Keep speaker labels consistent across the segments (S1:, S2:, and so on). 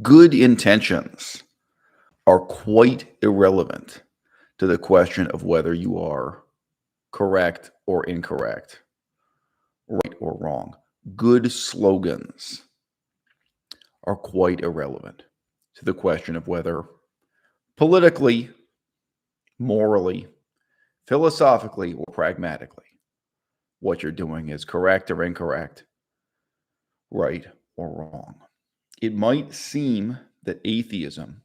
S1: Good intentions are quite irrelevant to the question of whether you are correct or incorrect, right or wrong. Good slogans are quite irrelevant to the question of whether politically, morally, philosophically, or pragmatically what you're doing is correct or incorrect, right or wrong. It might seem that atheism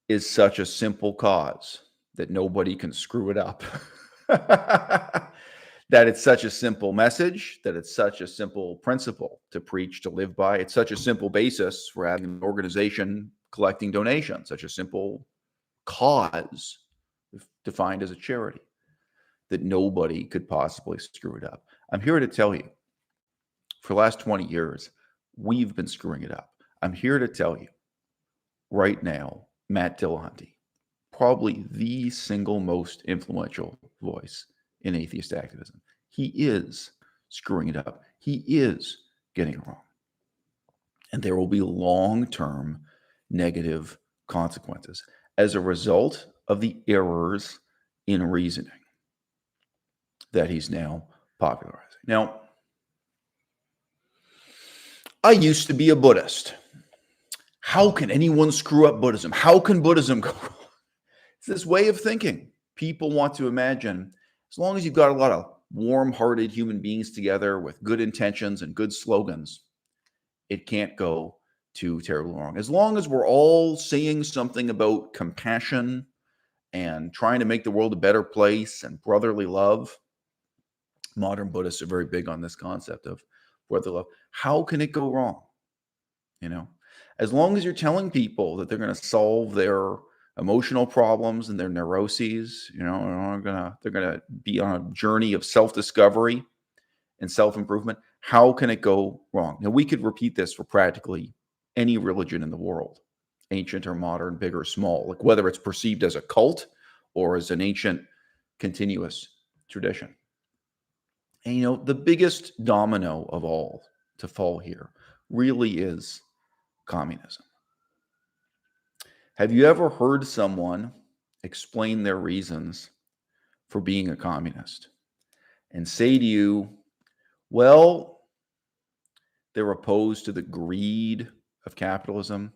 S1: is such a simple cause that nobody can screw it up. That it's such a simple message, that it's such a simple principle to preach, to live by. It's such a simple basis for having an organization collecting donations, such a simple cause defined as a charity, that nobody could possibly screw it up. I'm here to tell you, for the last 20 years, we've been screwing it up. I'm here to tell you right now, Matt Dillahunty, probably the single most influential voice in atheist activism. He is screwing it up. He is getting it wrong. And there will be long-term negative consequences as a result of the errors in reasoning that he's now popularizing. Now, I used to be a Buddhist. How can anyone screw up Buddhism? How can Buddhism go wrong? It's this way of thinking. People want to imagine, as long as you've got a lot of warm-hearted human beings together with good intentions and good slogans, it can't go too terribly wrong. As long as we're all saying something about compassion and trying to make the world a better place and brotherly love, modern Buddhists are very big on this concept of brotherly love. How can it go wrong? You know, as long as you're telling people that they're going to solve their emotional problems and their neuroses, you know, they're gonna be on a journey of self-discovery and self-improvement. How can it go wrong? Now, we could repeat this for practically any religion in the world, ancient or modern, big or small, like whether it's perceived as a cult or as an ancient continuous tradition. And, you know, the biggest domino of all to fall here really is communism. Have you ever heard someone explain their reasons for being a communist and say to you, well, they're opposed to the greed of capitalism?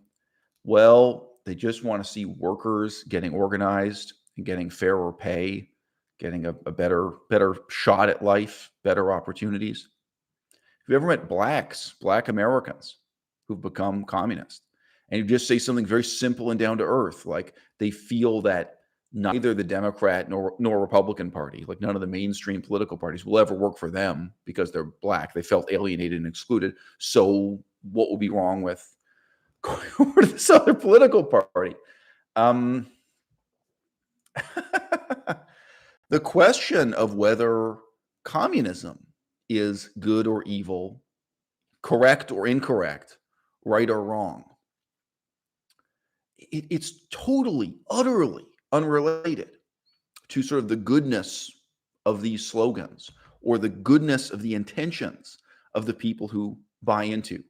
S1: Well, they just want to see workers getting organized and getting fairer pay, getting a better shot at life, better opportunities. Have you ever met Black Americans who've become communists? And you just say something very simple and down to earth, like they feel that neither the Democrat nor Republican Party, like none of the mainstream political parties, will ever work for them because they're Black. They felt alienated and excluded. So what would be wrong with going over to this other political party? The question of whether communism is good or evil, correct or incorrect, right or wrong, it's totally, utterly unrelated to sort of the goodness of these slogans or the goodness of the intentions of the people who buy into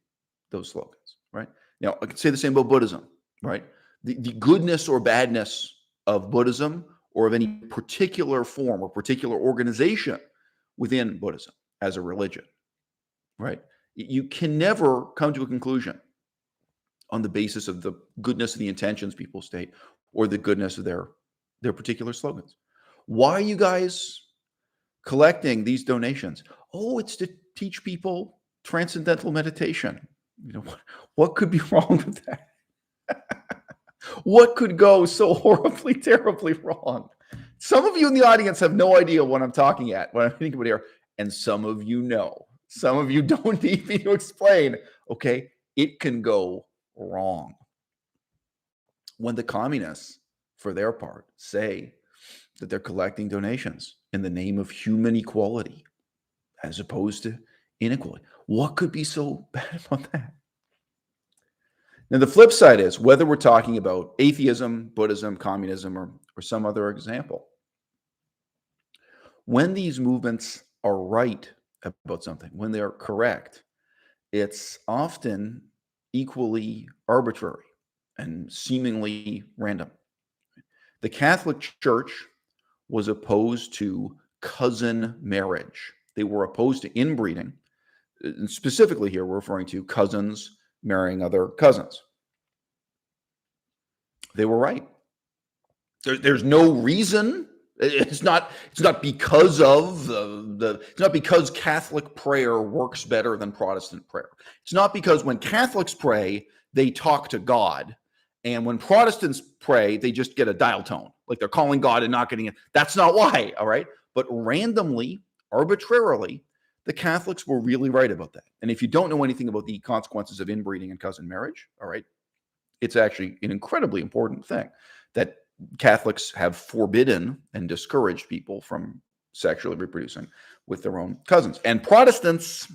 S1: those slogans, right? Now, I could say the same about Buddhism, right? The goodness or badness of Buddhism or of any particular form or particular organization within Buddhism as a religion, right? You can never come to a conclusion on the basis of the goodness of the intentions people state or the goodness of their particular slogans. Why are you guys collecting these donations? Oh, it's to teach people transcendental meditation. You know, what could be wrong with that? What could go so horribly, terribly wrong? Some of you in the audience have no idea what I'm talking at, what I'm thinking about here, and some of you know. Some of you don't need me to explain. Okay, it can go wrong. When the communists, for their part, say that they're collecting donations in the name of human equality as opposed to inequality, what could be so bad about that? Now, the flip side is whether we're talking about atheism, Buddhism, communism, or some other example, when these movements are right about something, when they're correct, it's often equally arbitrary and seemingly random. The Catholic Church was opposed to cousin marriage. They were opposed to inbreeding. And specifically here, we're referring to cousins marrying other cousins. They were right. There's no reason. It's not because of it's not because Catholic prayer works better than Protestant prayer. It's not because when Catholics pray, they talk to God. And when Protestants pray, they just get a dial tone, like they're calling God and not getting it. That's not why, all right? But randomly, arbitrarily, the Catholics were really right about that. And if you don't know anything about the consequences of inbreeding and cousin marriage, all right, it's actually an incredibly important thing that Catholics have forbidden and discouraged people from sexually reproducing with their own cousins. And Protestants,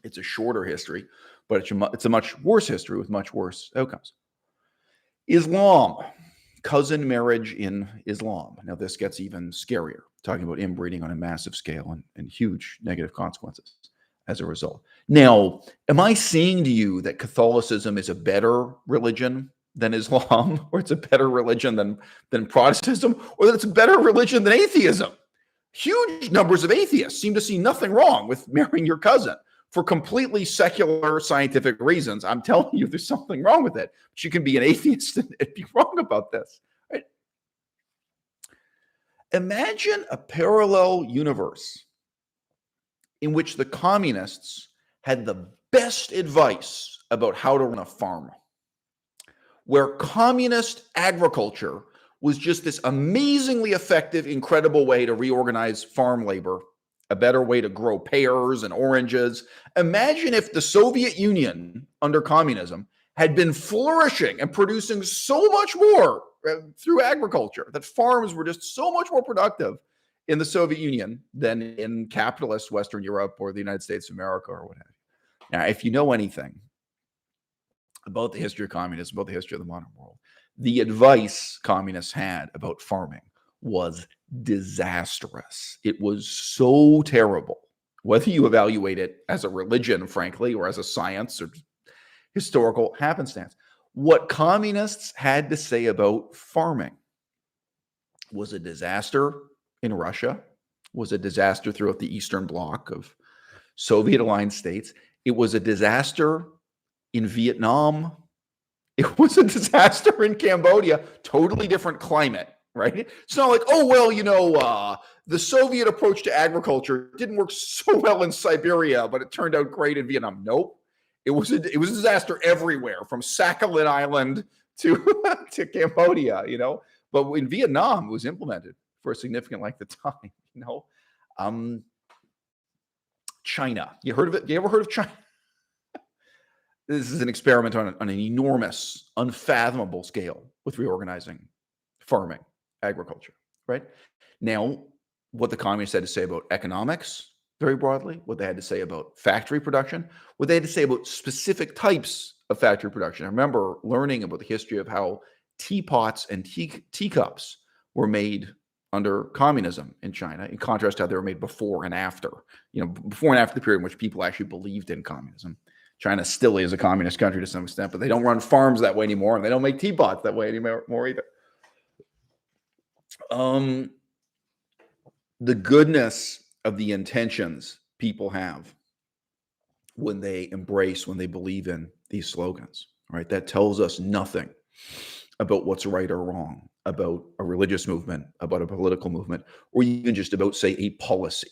S1: it's a shorter history, but it's a much worse history with much worse outcomes. Islam, cousin marriage in Islam. Now, this gets even scarier, talking about inbreeding on a massive scale and huge negative consequences as a result. Now, am I saying to you that Catholicism is a better religion than Islam, or it's a better religion than Protestantism, or that it's a better religion than atheism? Huge numbers of atheists seem to see nothing wrong with marrying your cousin for completely secular scientific reasons. I'm telling you, there's something wrong with it. But you can be an atheist and be wrong about this. Right? Imagine a parallel universe in which the communists had the best advice about how to run a farm, where communist agriculture was just this amazingly effective, incredible way to reorganize farm labor, a better way to grow pears and oranges. Imagine if the Soviet Union under communism had been flourishing and producing so much more through agriculture, that farms were just so much more productive in the Soviet Union than in capitalist Western Europe or the United States of America or what have you. Now, if you know anything about the history of communism, about the history of the modern world, the advice communists had about farming was disastrous. It was so terrible, whether you evaluate it as a religion, frankly, or as a science or historical happenstance. What communists had to say about farming was a disaster in Russia, was a disaster throughout the Eastern Bloc of Soviet-aligned states. It was a disaster in Vietnam. It was a disaster in Cambodia. Totally different climate, right? It's not like, oh, well, the Soviet approach to agriculture didn't work so well in Siberia, but it turned out great in Vietnam. Nope. It was a disaster everywhere, from Sakhalin Island to to Cambodia, But in Vietnam, it was implemented for a significant length of time, China. You heard of it? You ever heard of China? This is an experiment on an enormous, unfathomable scale with reorganizing farming, agriculture, right? Now, what the communists had to say about economics, very broadly, what they had to say about factory production, what they had to say about specific types of factory production. I remember learning about the history of how teapots and teacups were made under communism in China, in contrast to how they were made before and after, before and after the period in which people actually believed in communism. China still is a communist country to some extent, but they don't run farms that way anymore, and they don't make teapots that way anymore either. The goodness of the intentions people have when they believe in these slogans, right? That tells us nothing about what's right or wrong, about a religious movement, about a political movement, or even just about, say, a policy,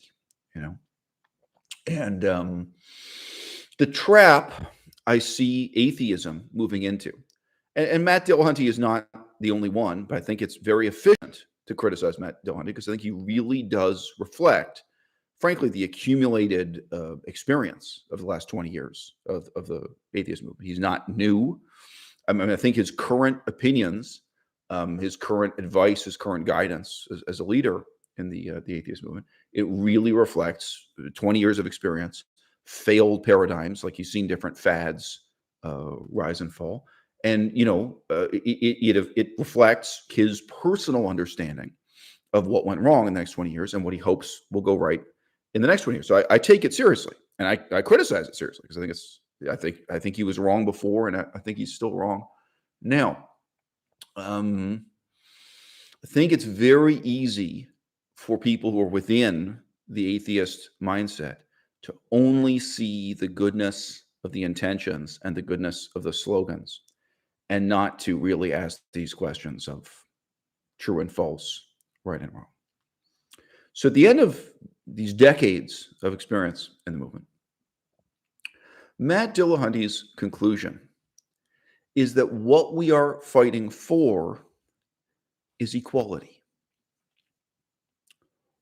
S1: And the trap I see atheism moving into, and Matt Dillahunty is not the only one, but I think it's very efficient to criticize Matt Dillahunty because I think he really does reflect, frankly, the accumulated experience of the last 20 years of the atheist movement. He's not new. I think his current opinions, his current advice, his current guidance as a leader in the atheist movement, it really reflects 20 years of experience, failed paradigms, like he's seen different fads rise and fall. And, it reflects his personal understanding of what went wrong in the next 20 years and what he hopes will go right in the next 20 years. So I take it seriously, and I criticize it seriously because I think it's I think he was wrong before, and I think he's still wrong now. I think it's very easy for people who are within the atheist mindset to only see the goodness of the intentions and the goodness of the slogans, and not to really ask these questions of true and false, right and wrong. So at the end of these decades of experience in the movement, Matt Dillahunty's conclusion is that what we are fighting for is equality.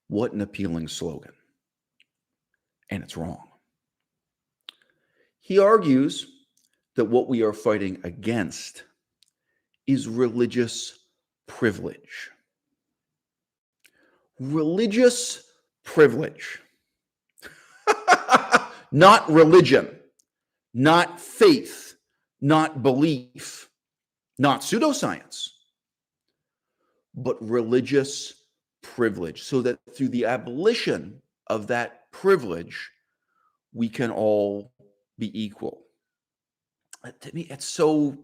S1: What an appealing slogan. And it's wrong. He argues that what we are fighting against is religious privilege. Religious privilege. Not religion, not faith, not belief, not pseudoscience, but religious privilege, so that through the abolition of that privilege, we can all be equal. To me, it's so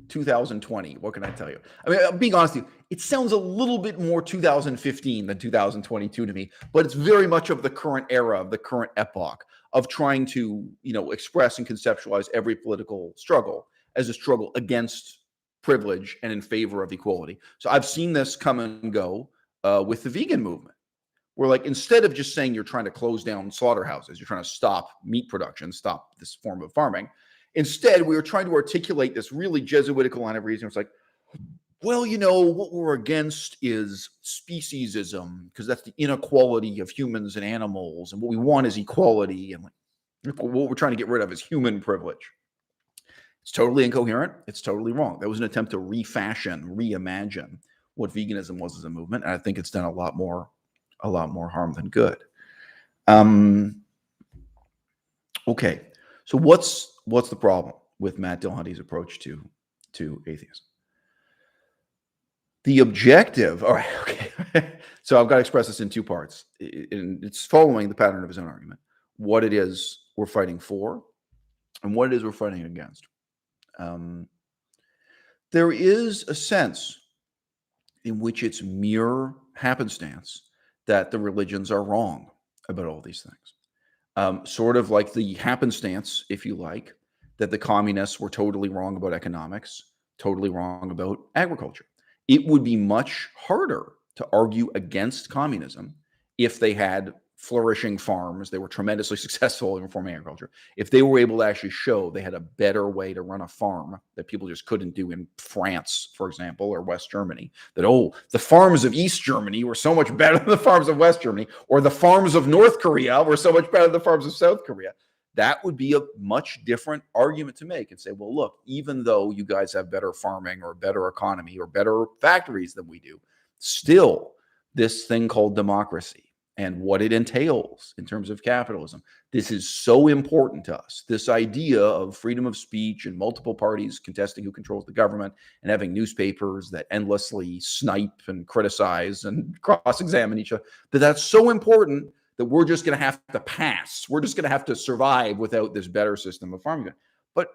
S1: 2020. What can I tell you? I mean, I'm being honest with you, it sounds a little bit more 2015 than 2022 to me, but it's very much of the current era, of the current epoch, of trying to, express and conceptualize every political struggle as a struggle against privilege and in favor of equality. So I've seen this come and go with the vegan movement, where, like, instead of just saying you're trying to close down slaughterhouses, you're trying to stop meat production, stop this form of farming. Instead, we were trying to articulate this really Jesuitical line of reasoning. It's like, well, what we're against is speciesism, because that's the inequality of humans and animals. And what we want is equality. And what we're trying to get rid of is human privilege. It's totally incoherent. It's totally wrong. That was an attempt to reimagine what veganism was as a movement. And I think it's done a lot more harm than good. Okay. So what's the problem with Matt Dillahunty's approach to atheism? The objective, all right, okay. So I've got to express this in two parts. And it's following the pattern of his own argument. What it is we're fighting for and what it is we're fighting against. There is a sense in which it's mere happenstance that the religions are wrong about all these things. Sort of like the happenstance, if you like, that the communists were totally wrong about economics, totally wrong about agriculture. It would be much harder to argue against communism if they had flourishing farms, they were tremendously successful in reforming agriculture, if they were able to actually show they had a better way to run a farm that people just couldn't do in France, for example, or West Germany, that, the farms of East Germany were so much better than the farms of West Germany, or the farms of North Korea were so much better than the farms of South Korea. That would be a much different argument to make and say, well, look, even though you guys have better farming or better economy or better factories than we do, still this thing called democracy and what it entails in terms of capitalism, this is so important to us. This idea of freedom of speech and multiple parties contesting who controls the government and having newspapers that endlessly snipe and criticize and cross-examine each other, that's so important that we're just going to have to pass. We're just going to have to survive without this better system of farming. But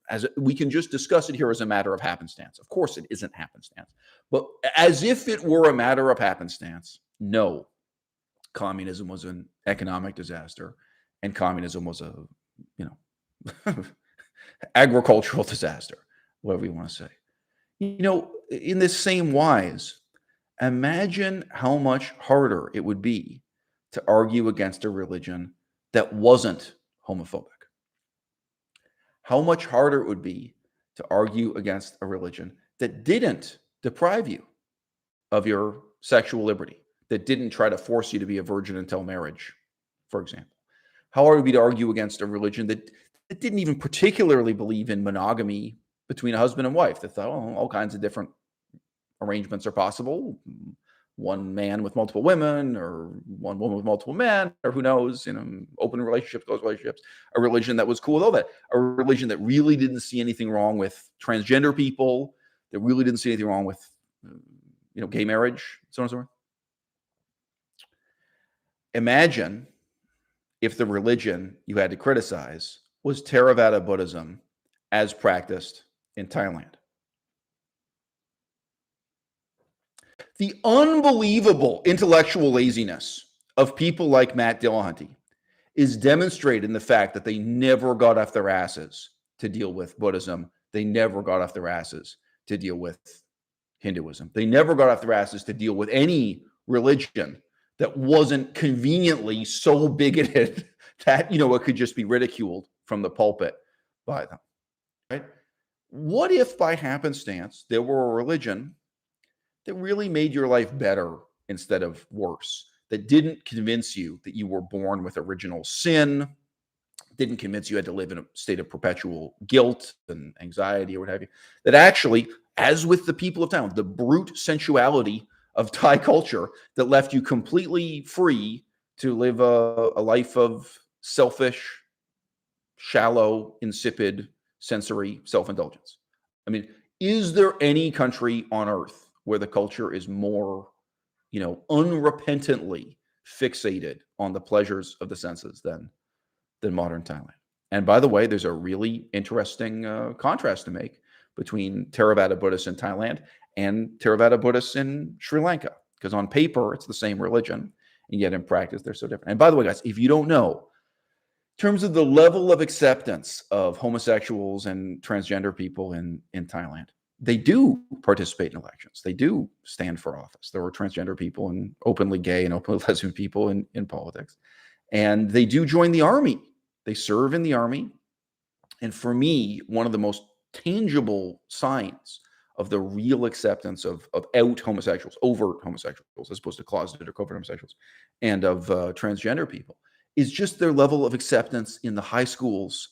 S1: as we can just discuss it here as a matter of happenstance. Of course, it isn't happenstance. But as if it were a matter of happenstance, no. Communism was an economic disaster, and communism was a, agricultural disaster, whatever you want to say. In this same wise, imagine how much harder it would be to argue against a religion that wasn't homophobic. How much harder it would be to argue against a religion that didn't deprive you of your sexual liberty, that didn't try to force you to be a virgin until marriage, for example. How hard it would be to argue against a religion that didn't even particularly believe in monogamy between a husband and wife, that thought, all kinds of different arrangements are possible. One man with multiple women, or one woman with multiple men, or who knows, open relationships, closed relationships, a religion that was cool with all that, a religion that really didn't see anything wrong with transgender people, that really didn't see anything wrong with, gay marriage, so on and so forth. Imagine if the religion you had to criticize was Theravada Buddhism as practiced in Thailand. The unbelievable intellectual laziness of people like Matt Dillahunty is demonstrated in the fact that they never got off their asses to deal with Buddhism. They never got off their asses to deal with Hinduism. They never got off their asses to deal with any religion that wasn't conveniently so bigoted that, it could just be ridiculed from the pulpit by them, right? What if by happenstance there were a religion that really made your life better instead of worse, that didn't convince you that you were born with original sin, didn't convince you had to live in a state of perpetual guilt and anxiety or what have you, that actually, as with the people of Thailand, the brute sensuality of Thai culture that left you completely free to live a life of selfish, shallow, insipid, sensory self-indulgence. I mean, is there any country on earth where the culture is more, unrepentantly fixated on the pleasures of the senses than modern Thailand? And by the way, there's a really interesting contrast to make between Theravada Buddhists in Thailand and Theravada Buddhists in Sri Lanka, because on paper it's the same religion, and yet in practice they're so different. And by the way, guys, if you don't know, in terms of the level of acceptance of homosexuals and transgender people in Thailand, they do participate in elections. They do stand for office. There are transgender people and openly gay and openly lesbian people in politics. And they do join the army. They serve in the army. And for me, one of the most tangible signs of the real acceptance of out homosexuals, overt homosexuals, as opposed to closeted or covert homosexuals, and of transgender people, is just their level of acceptance in the high schools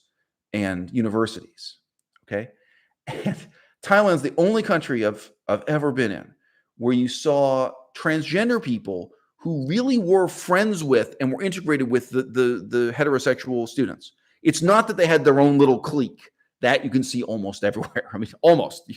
S1: and universities. Okay. And Thailand's the only country I've ever been in where you saw transgender people who really were friends with and were integrated with the heterosexual students. It's not that they had their own little clique. That you can see almost everywhere. I mean, almost,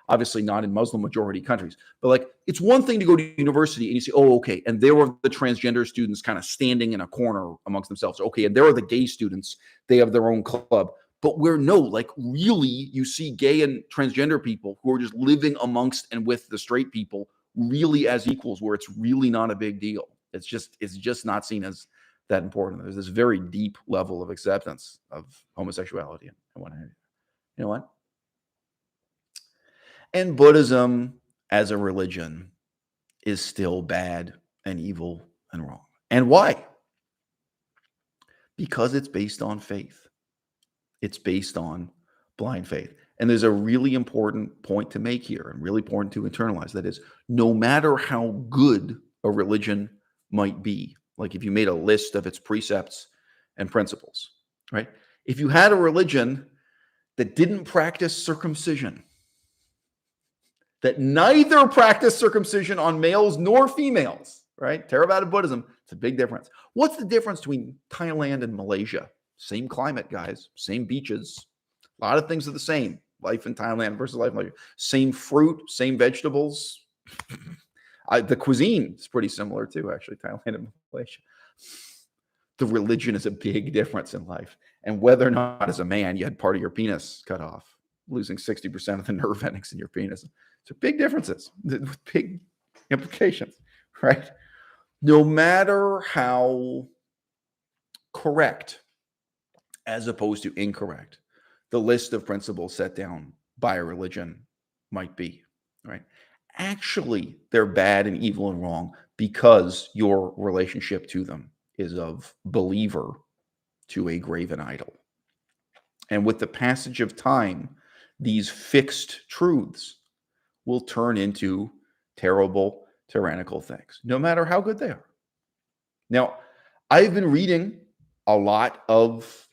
S1: obviously not in Muslim majority countries, but like, it's one thing to go to university and you see, oh, okay. And there were the transgender students kind of standing in a corner amongst themselves. Okay. And there are the gay students. They have their own club. But where really you see gay and transgender people who are just living amongst and with the straight people really as equals, where it's really not a big deal. It's just not seen as that important. There's this very deep level of acceptance of homosexuality and what have you. You know what? And Buddhism as a religion is still bad and evil and wrong. And why? Because it's based on faith. It's based on blind faith. And there's a really important point to make here and really important to internalize. That is, no matter how good a religion might be, like if you made a list of its precepts and principles, right? If you had a religion that didn't practice circumcision, that neither practiced circumcision on males nor females, right? Theravada Buddhism, it's a big difference. What's the difference between Thailand and Malaysia? Same climate, guys, same beaches. A lot of things are the same. Life in Thailand versus life in Malaysia. Same fruit, same vegetables. The cuisine is pretty similar too, actually, Thailand and Malaysia. The religion is a big difference in life. And whether or not as a man you had part of your penis cut off, losing 60% of the nerve endings in your penis. So big differences with big implications, right? No matter how correct as opposed to incorrect the list of principles set down by a religion might be, right? Actually, they're bad and evil and wrong because your relationship to them is of believer to a graven idol. And with the passage of time, these fixed truths will turn into terrible, tyrannical things, no matter how good they are. Now, I've been reading a lot of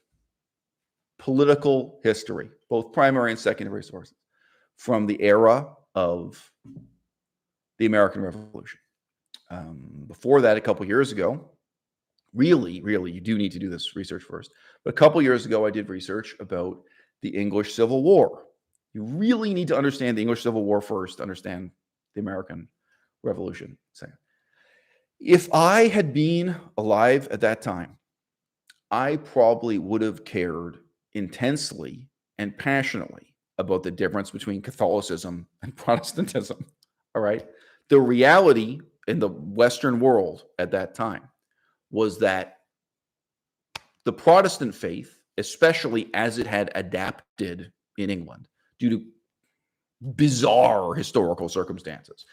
S1: political history, both primary and secondary sources, from the era of the American Revolution. Before that, a couple years ago, really, you do need to do this research first. But a couple years ago, I did research about the English Civil War. You really need to understand the English Civil War first, understand the American Revolution second. If I had been alive at that time, I probably would have cared intensely and passionately about the difference between Catholicism and Protestantism. All right. The reality in the Western world at that time was that the Protestant faith, especially as it had adapted in England due to bizarre historical circumstances,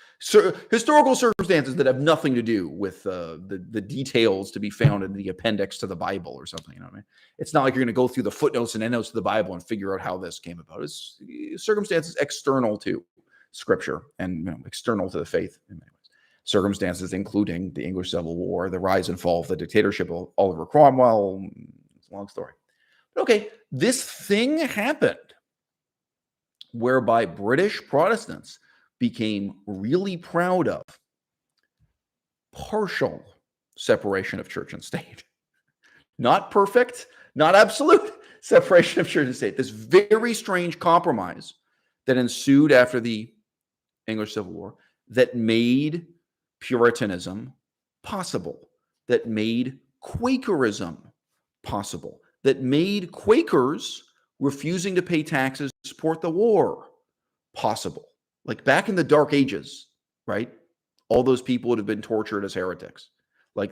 S1: historical circumstances that have nothing to do with the details to be found in the appendix to the Bible or something. You know what I mean? It's not like you're going to go through the footnotes and endnotes to the Bible and figure out how this came about. It's circumstances external to Scripture and external to the faith in many ways. Circumstances including the English Civil War, the rise and fall of the dictatorship of Oliver Cromwell. It's a long story. But okay, this thing happened whereby British Protestants became really proud of partial separation of church and state. Not perfect, not absolute separation of church and state. This very strange compromise that ensued after the English Civil War that made Puritanism possible, that made Quakerism possible, that made Quakers refusing to pay taxes to support the war possible. Like back in the Dark Ages, right? All those people would have been tortured as heretics. Like,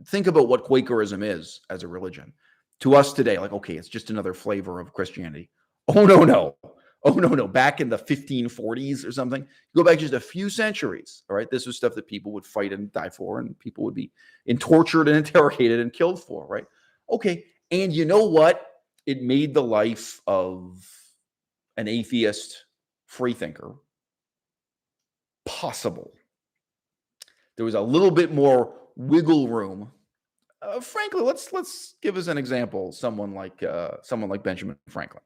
S1: think about what Quakerism is as a religion. To us today, like, okay, it's just another flavor of Christianity. Oh, no, no. Oh, no, no. Back in the 1540s or something, go back just a few centuries, all right? This was stuff that people would fight and die for, and people would be tortured and interrogated and killed for, right? Okay, and you know what? It made the life of an atheist freethinker possible. There was a little bit more wiggle room. Frankly, let's give us an example. Someone like Benjamin Franklin.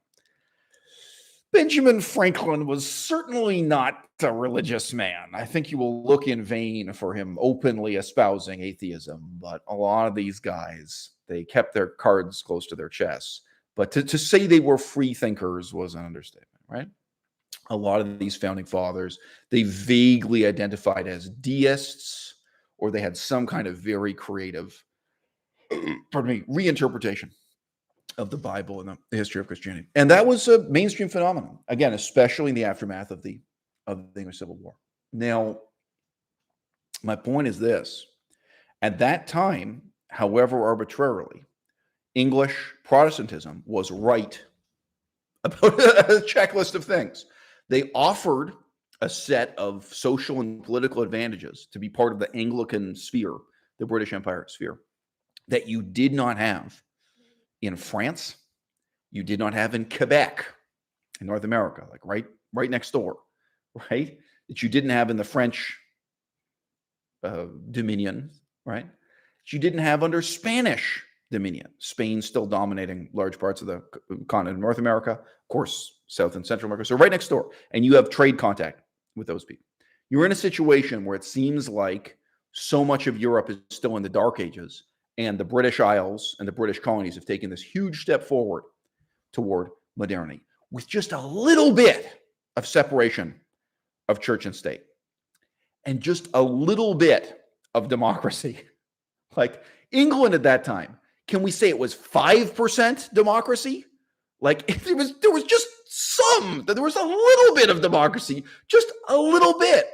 S1: Benjamin Franklin was certainly not a religious man. I think you will look in vain for him openly espousing atheism. But a lot of these guys, they kept their cards close to their chests. But to say they were free thinkers was an understatement, right? A lot of these founding fathers, they vaguely identified as deists, or they had some kind of very creative, reinterpretation of the Bible and the history of Christianity. And that was a mainstream phenomenon, again, especially in the aftermath of the English Civil War. Now, my point is this. At that time, however arbitrarily, English Protestantism was right about a checklist of things. They offered a set of social and political advantages to be part of the Anglican sphere, the British Empire sphere, that you did not have in France, you did not have in Quebec, in North America, like right next door, right? That you didn't have in the French dominion, right? That you didn't have under Spanish dominion. Spain still dominating large parts of the continent of North America, of course, South and Central America. So right next door, and you have trade contact with those people. You're in a situation where it seems like so much of Europe is still in the Dark Ages, and the British Isles and the British colonies have taken this huge step forward toward modernity with just a little bit of separation of church and state and just a little bit of democracy. Like England at that time, can we say it was 5% democracy? Like there was just there was a little bit of democracy, just a little bit.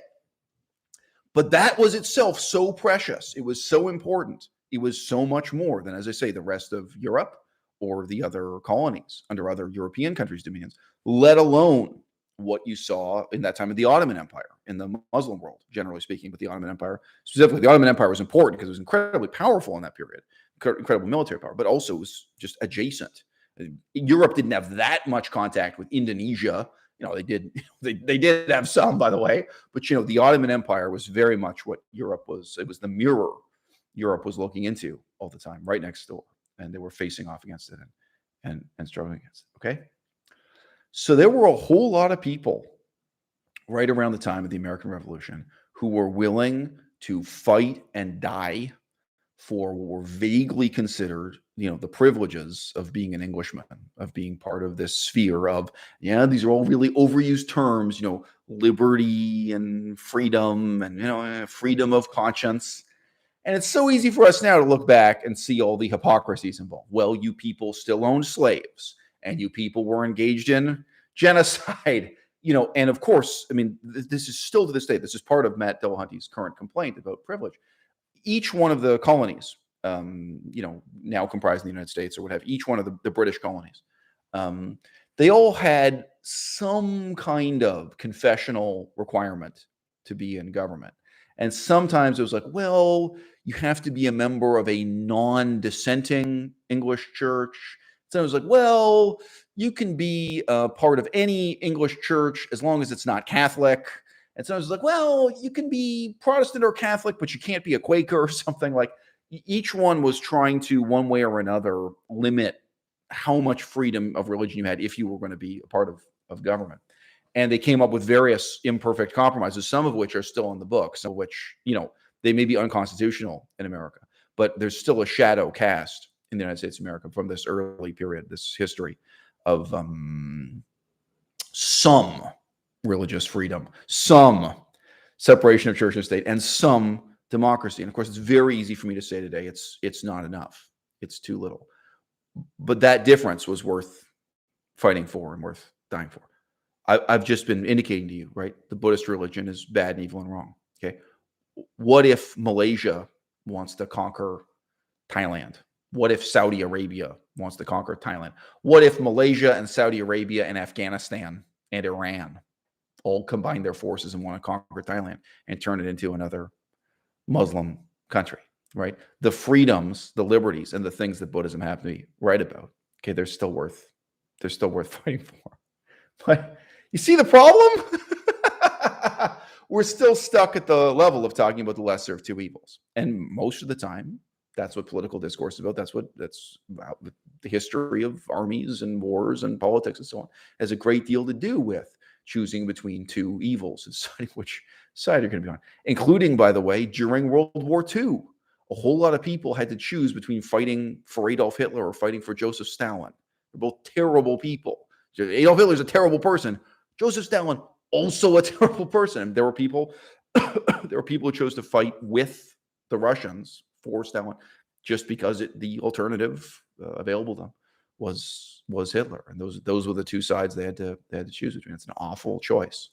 S1: But that was itself so precious. It was so important. It was so much more than, as I say, the rest of Europe or the other colonies under other European countries' dominions, let alone what you saw in that time of the Ottoman Empire, in the Muslim world, generally speaking, but the Ottoman Empire, specifically, the Ottoman Empire was important because it was incredibly powerful in that period, incredible military power, but also was just adjacent. Europe didn't have that much contact with Indonesia. You know, they did have some, by the way, but, you know, the Ottoman Empire was very much what Europe was. It was the mirror Europe was looking into all the time, right next door, and they were facing off against it and struggling against it, okay? So there were a whole lot of people right around the time of the American Revolution who were willing to fight and die for what were vaguely considered, you know, the privileges of being an Englishman, of being part of this sphere of, yeah, these are all really overused terms, you know, liberty and freedom and, you know, freedom of conscience. And it's so easy for us now to look back and see all the hypocrisies involved. Well, you people still owned slaves, and you people were engaged in genocide. And of course, I mean, this is still to this day, this is part of Matt Dillahunty's current complaint about privilege. Each one of the colonies, now comprising the United States or what have you, each one of the British colonies, they all had some kind of confessional requirement to be in government. And sometimes it was like, well, you have to be a member of a non-dissenting English church. So it was like, well, you can be a part of any English church as long as it's not Catholic. And so I was like, well, you can be Protestant or Catholic, but you can't be a Quaker or something. Like, each one was trying to, one way or another, limit how much freedom of religion you had if you were going to be a part of government. And they came up with various imperfect compromises, some of which are still in the book, some of which, they may be unconstitutional in America, but there's still a shadow cast in the United States of America from this early period, this history of some religious freedom, some separation of church and state, and some democracy. And of course, it's very easy for me to say today, it's not enough. It's too little. But that difference was worth fighting for and worth dying for. I've just been indicating to you, right? The Buddhist religion is bad and evil and wrong. Okay. What if Malaysia wants to conquer Thailand? What if Saudi Arabia wants to conquer Thailand? What if Malaysia and Saudi Arabia and Afghanistan and Iran all combine their forces and want to conquer Thailand and turn it into another Muslim country, right? The freedoms, the liberties, and the things that Buddhism have to be right about, okay, they're still worth fighting for. But you see the problem? We're still stuck at the level of talking about the lesser of two evils. And most of the time, that's what political discourse is about. That's about the history of armies and wars and politics and so on. It has a great deal to do with choosing between two evils and deciding which side you're going to be on, including, by the way, during World War II. A whole lot of people had to choose between fighting for Adolf Hitler or fighting for Joseph Stalin. They're both terrible people. Adolf Hitler is a terrible person. Joseph Stalin, also a terrible person. There were people who chose to fight with the Russians for Stalin just because the alternative available to them was Hitler. And those were the two sides they had to choose between. It's an awful choice.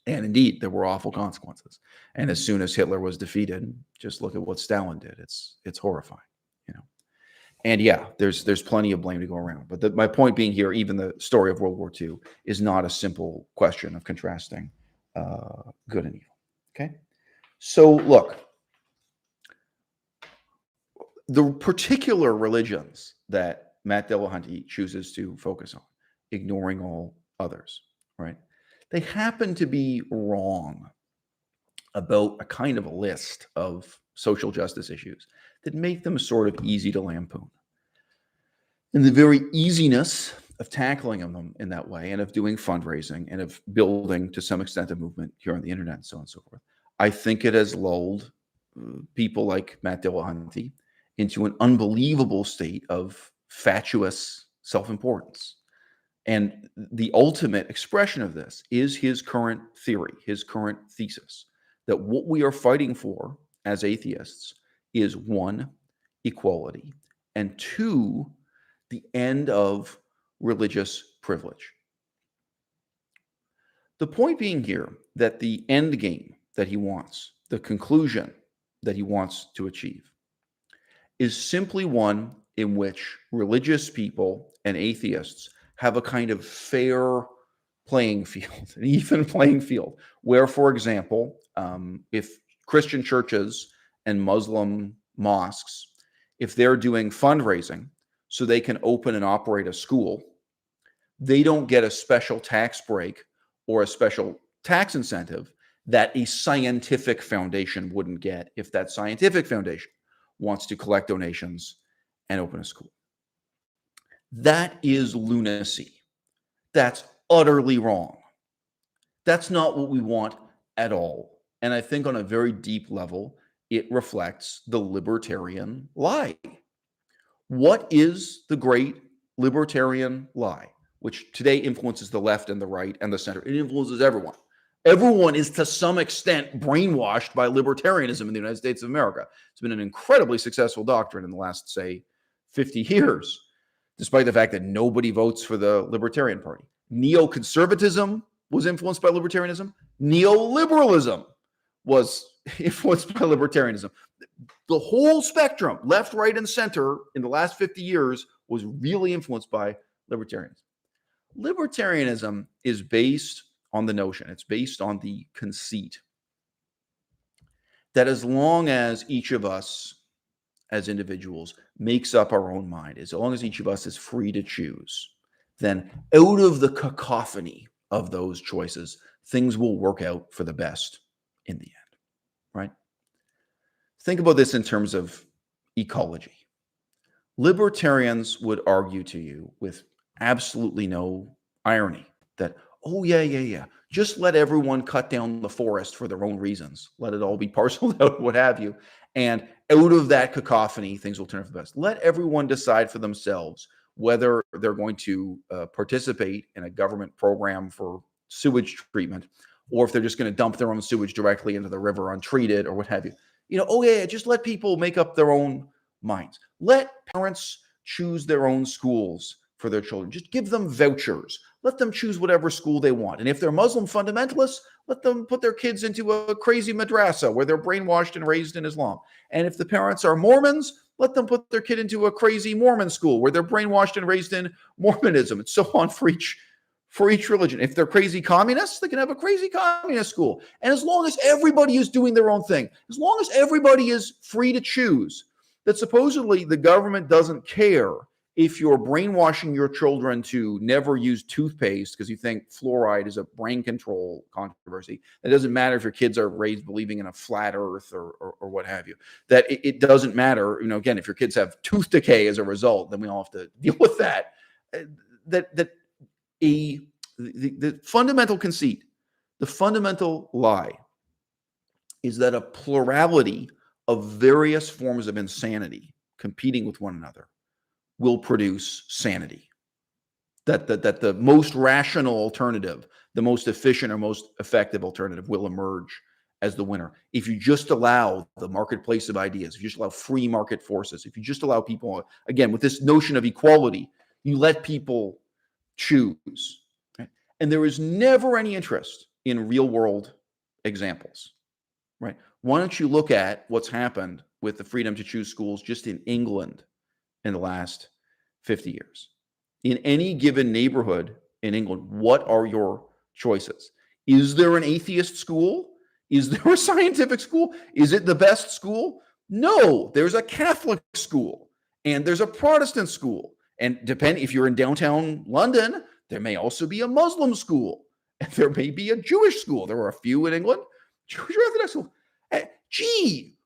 S1: And indeed, there were awful consequences. And as soon as Hitler was defeated, just look at what Stalin did. It's horrifying, And yeah, there's plenty of blame to go around. But my point being here, even the story of World War II is not a simple question of contrasting good and evil. Okay, so look, the particular religions that Matt Dillahunty chooses to focus on, ignoring all others, right? They happen to be wrong about a kind of a list of social justice issues that make them sort of easy to lampoon. And the very easiness of tackling them in that way and of doing fundraising and of building, to some extent, a movement here on the internet and so on and so forth, I think it has lulled people like Matt Dillahunty into an unbelievable state of fatuous self-importance. And the ultimate expression of this is his current theory, his current thesis, that what we are fighting for as atheists is, one, equality, and two, the end of religious privilege. The point being here that the end game that he wants, the conclusion that he wants to achieve, is simply one in which religious people and atheists have a kind of fair playing field, an even playing field, where, for example, if Christian churches and Muslim mosques, if they're doing fundraising so they can open and operate a school, they don't get a special tax break or a special tax incentive that a scientific foundation wouldn't get if that scientific foundation wants to collect donations and open a school. That is lunacy. That's utterly wrong. That's not what we want at all. And I think on a very deep level, it reflects the libertarian lie. What is the great libertarian lie, which today influences the left and the right and the center? It influences everyone. Everyone is to some extent brainwashed by libertarianism in the United States of America. It's been an incredibly successful doctrine in the last, say, 50 years. despite the fact that nobody votes for the Libertarian Party. Neoconservatism was influenced by libertarianism. Neoliberalism was influenced by libertarianism. The whole spectrum, left, right, and center, in the last 50 years was really influenced by libertarianism. Libertarianism is based on the notion, it's based on the conceit that as long as each of us as individuals makes up our own mind, as long as each of us is free to choose, then out of the cacophony of those choices, things will work out for the best in the end, right? Think about this in terms of ecology. Libertarians would argue to you with absolutely no irony that, oh, yeah, just let everyone cut down the forest for their own reasons. Let it all be parceled out, what have you. And out of that cacophony, things will turn out for the best. Let everyone decide for themselves whether they're going to participate in a government program for sewage treatment, or if they're just going to dump their own sewage directly into the river untreated or what have you. Oh yeah, just let people make up their own minds. Let parents choose their own schools for their children. Just give them vouchers. Let them choose whatever school they want. And if they're Muslim fundamentalists, let them put their kids into a crazy madrasa where they're brainwashed and raised in Islam. And if the parents are Mormons, let them put their kid into a crazy Mormon school where they're brainwashed and raised in Mormonism, and so on for each religion. If they're crazy communists, they can have a crazy communist school. And as long as everybody is doing their own thing, as long as everybody is free to choose, that supposedly the government doesn't care if you're brainwashing your children to never use toothpaste because you think fluoride is a brain control controversy. It doesn't matter if your kids are raised believing in a flat earth or what have you. That it doesn't matter. Again, if your kids have tooth decay as a result, then we all have to deal with that. The fundamental conceit, the fundamental lie is that a plurality of various forms of insanity competing with one another will produce sanity. That the most rational alternative, the most efficient or most effective alternative will emerge as the winner. If you just allow the marketplace of ideas, if you just allow free market forces, if you just allow people, again, with this notion of equality, you let people choose. Right? And there is never any interest in real world examples, right? Why don't you look at what's happened with the freedom to choose schools just in England in the last 50 years? In any given neighborhood in England, what are your choices? Is there an atheist school? Is there a scientific school? Is it the best school? No, there's a Catholic school and there's a Protestant school. And if you're in downtown London, there may also be a Muslim school and there may be a Jewish school. There are a few in England. Jewish Orthodox school. Gee,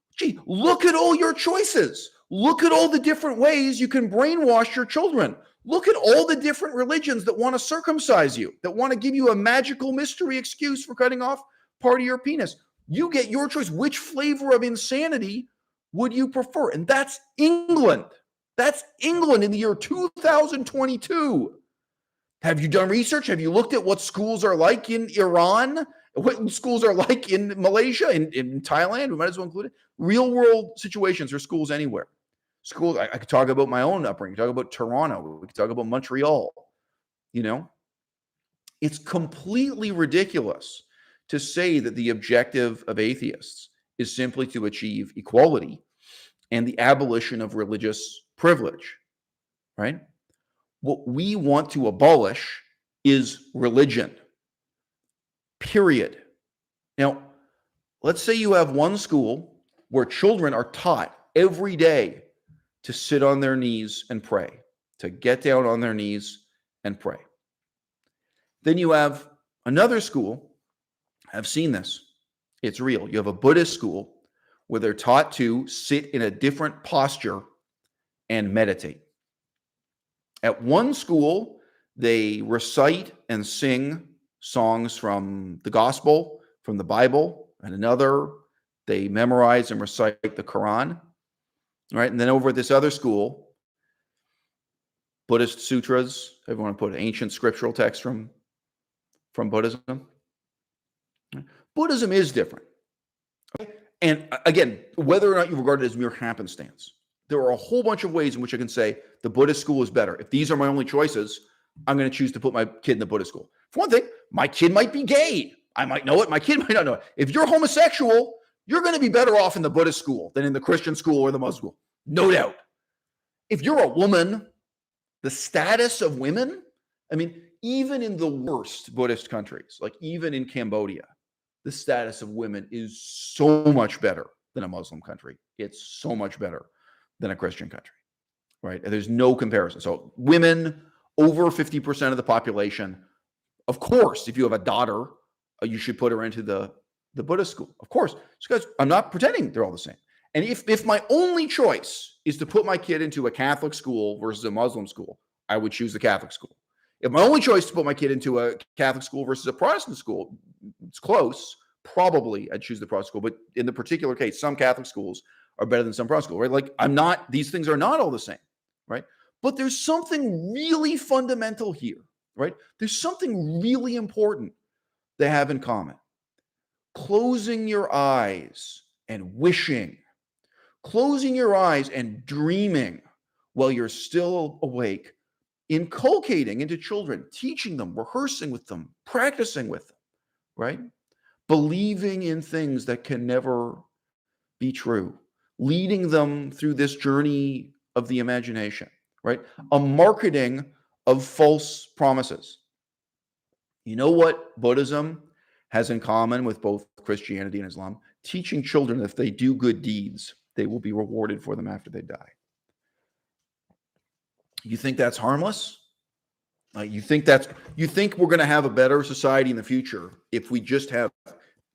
S1: look at all your choices. Look at all the different ways you can brainwash your children. Look at all the different religions that want to circumcise you, that want to give you a magical mystery excuse for cutting off part of your penis. You get your choice. Which flavor of insanity would you prefer? And that's England. That's England in the year 2022. Have you done research? Have you looked at what schools are like in Iran? What schools are like in Malaysia, in Thailand? We might as well include it. Real world situations or schools anywhere. Schools, I could talk about my own upbringing, talk about Toronto, we could talk about Montreal. It's completely ridiculous to say that the objective of atheists is simply to achieve equality and the abolition of religious privilege, right? What we want to abolish is religion, period. Now, let's say you have one school where children are taught every day to sit on their knees and pray, to get down on their knees and pray. Then you have another school, I've seen this, it's real. You have a Buddhist school where they're taught to sit in a different posture and meditate. At one school, they recite and sing songs from the gospel, from the Bible, and another, they memorize and recite the Quran. Right? And then over at this other school, Buddhist sutras, everyone put ancient scriptural text from Buddhism. Buddhism is different. Okay? And again, whether or not you regard it as mere happenstance, there are a whole bunch of ways in which I can say the Buddhist school is better. If these are my only choices, I'm going to choose to put my kid in the Buddhist school. For one thing, my kid might be gay. I might know it. My kid might not know it. If you're homosexual, you're going to be better off in the Buddhist school than in the Christian school or the Muslim school. No doubt. If you're a woman, the status of women, I mean, even in the worst Buddhist countries, like even in Cambodia, the status of women is so much better than a Muslim country. It's so much better than a Christian country, right? And there's no comparison. So women, over 50% of the population. Of course, if you have a daughter, you should put her into the Buddhist school. Of course, because I'm not pretending they're all the same. And if my only choice is to put my kid into a Catholic school versus a Muslim school, I would choose the Catholic school. If my only choice is to put my kid into a Catholic school versus a Protestant school, it's close. Probably I'd choose the Protestant school. But in the particular case, some Catholic schools are better than some Protestant schools, right? Like these things are not all the same, right? But there's something really fundamental here, right? There's something really important they have in common. Closing your eyes and wishing, closing your eyes and dreaming while you're still awake, inculcating into children, teaching them, rehearsing with them, practicing with them, right? Believing in things that can never be true, leading them through this journey of the imagination, right? A marketing of false promises. You know what Buddhism has in common with both Christianity and Islam? Teaching children that if they do good deeds, they will be rewarded for them after they die. You think that's harmless? You think we're going to have a better society in the future if we just have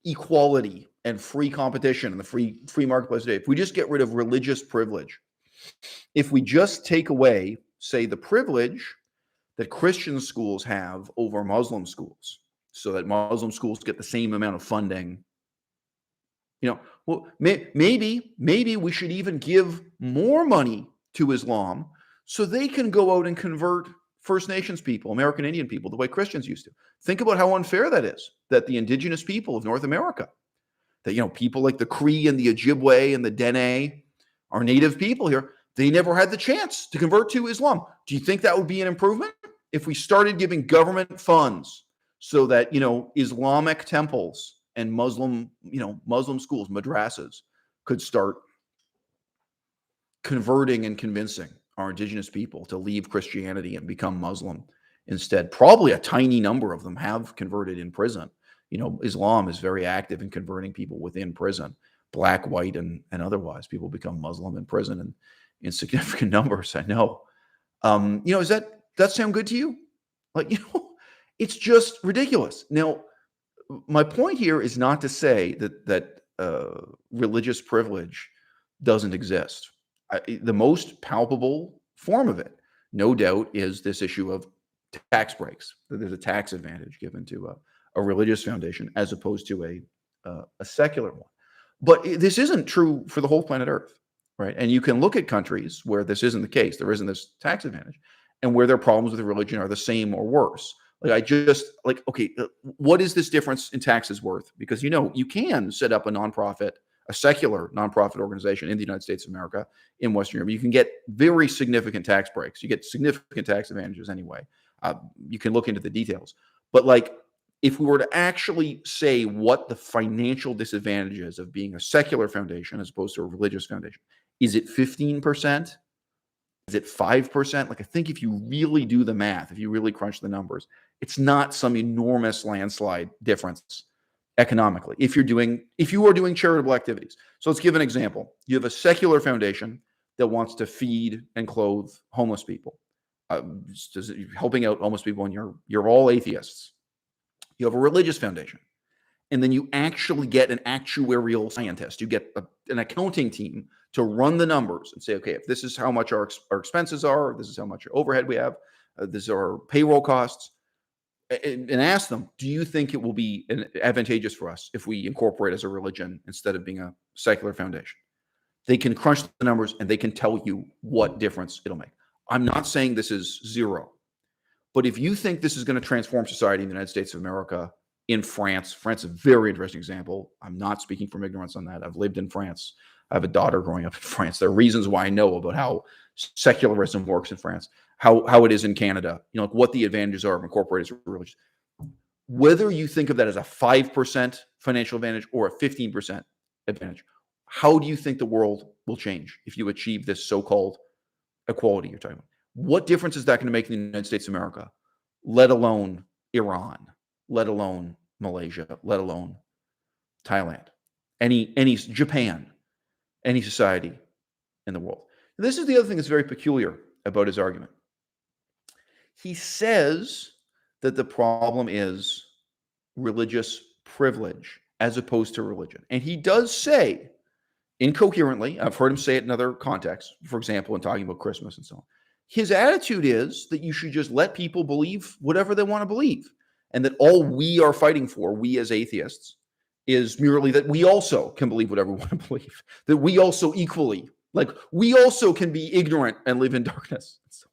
S1: equality and free competition in the free marketplace today? If we just get rid of religious privilege, if we just take away, say, the privilege that Christian schools have over Muslim schools, so that Muslim schools get the same amount of funding, well, maybe we should even give more money to Islam so they can go out and convert First Nations people, American Indian people, the way Christians used to. Think about how unfair that is, that the indigenous people of North America, that, people like the Cree and the Ojibwe and the Dene, our native people here, they never had the chance to convert to Islam. Do you think that would be an improvement if we started giving government funds so that, Islamic temples and Muslim schools, madrasas, could start converting and convincing our indigenous people to leave Christianity and become Muslim instead? Probably a tiny number of them have converted in prison. Islam is very active in converting people within prison, black, white, and otherwise. People become Muslim in prison and in significant numbers. I know. Does that sound good to you? It's just ridiculous. Now, my point here is not to say that religious privilege doesn't exist. The most palpable form of it, no doubt, is this issue of tax breaks. There's a tax advantage given to a religious foundation as opposed to a secular one. But this isn't true for the whole planet Earth, right? And you can look at countries where this isn't the case. There isn't this tax advantage, and where their problems with religion are the same or worse. Okay, what is this difference in taxes worth? Because, you can set up a secular nonprofit organization in the United States of America, in Western Europe. You can get very significant tax breaks. You get significant tax advantages anyway. You can look into the details. But if we were to actually say what the financial disadvantage is of being a secular foundation as opposed to a religious foundation, is it 15%? Is it 5%? I think if you really do the math, if you really crunch the numbers, it's not some enormous landslide difference economically if you are doing charitable activities. So let's give an example. You have a secular foundation that wants to feed and clothe homeless people, helping out homeless people, and you're all atheists. You have a religious foundation, and then you actually get an actuarial scientist. You get an accounting team to run the numbers and say, okay, if this is how much our expenses are, this is how much overhead we have, this is our payroll costs, and ask them, do you think it will be advantageous for us if we incorporate as a religion instead of being a secular foundation? They can crunch the numbers and they can tell you what difference it'll make. I'm not saying this is zero, but if you think this is going to transform society in the United States of America, in France is a very interesting example. I'm not speaking from ignorance on that. I've lived in France. I have a daughter growing up in France. There are reasons why I know about how secularism works in France, how it is in Canada, like what the advantages are of incorporated religion. Whether you think of that as a 5% financial advantage or a 15% advantage, how do you think the world will change if you achieve this so-called equality you're talking about? What difference is that going to make in the United States of America, let alone Iran, let alone Malaysia, let alone Thailand, any Japan, any society in the world? And this is the other thing that's very peculiar about his argument. He says that the problem is religious privilege as opposed to religion. And he does say incoherently, I've heard him say it in other contexts, for example, in talking about Christmas and so on. His attitude is that you should just let people believe whatever they want to believe. And that all we are fighting for, we as atheists, is merely that we also can believe whatever we want to believe. That we also equally, like we also can be ignorant and live in darkness. So,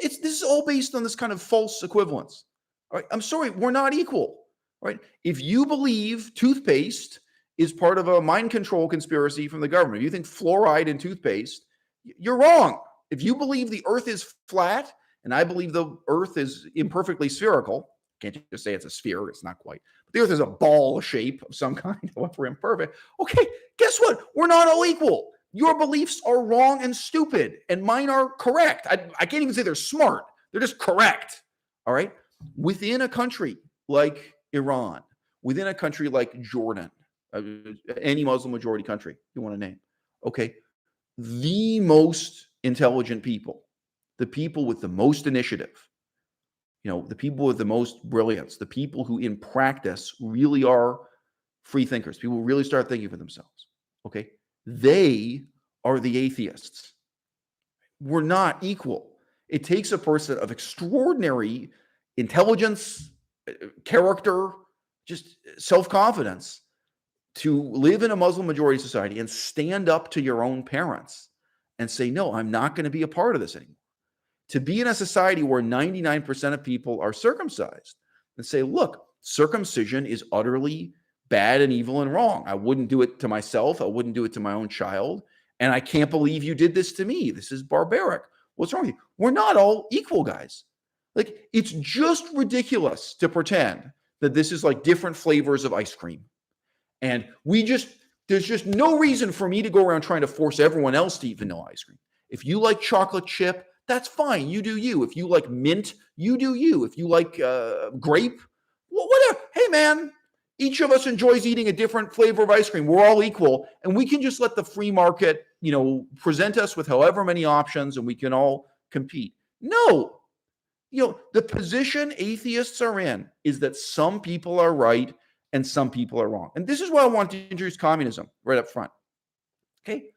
S1: this is all based on this kind of false equivalence. All right, I'm sorry, we're not equal. Right? If you believe toothpaste is part of a mind control conspiracy from the government, if you think fluoride in toothpaste, you're wrong. If you believe the earth is flat and I believe the earth is imperfectly spherical, can't just say it's a sphere, it's not quite. But the earth is a ball shape of some kind, however imperfect. Okay, guess what? We're not all equal. Your beliefs are wrong and stupid, and mine are correct. I can't even say they're smart. They're just correct. All right? Within a country like Iran, within a country like Jordan, any Muslim majority country you want to name, okay, the most intelligent people, the people with the most initiative, the people with the most brilliance, the people who in practice really are free thinkers, people who really start thinking for themselves, okay, they are the atheists. We're not equal. It takes a person of extraordinary intelligence, character, just self-confidence to live in a Muslim majority society and stand up to your own parents and say, no, I'm not going to be a part of this anymore. To be in a society where 99% of people are circumcised and say, look, circumcision is utterly bad and evil and wrong. I wouldn't do it to myself. I wouldn't do it to my own child. And I can't believe you did this to me. This is barbaric. What's wrong with you? We're not all equal, guys. Like, it's just ridiculous to pretend that this is like different flavors of ice cream. And there's just no reason for me to go around trying to force everyone else to eat vanilla ice cream. If you like chocolate chip, that's fine. You do you. If you like mint, you do you. If you like grape, whatever. Hey, man, each of us enjoys eating a different flavor of ice cream. We're all equal. And we can just let the free market, present us with however many options and we can all compete. No. The position atheists are in is that some people are right and some people are wrong. And this is why I want to introduce communism right up front. Okay?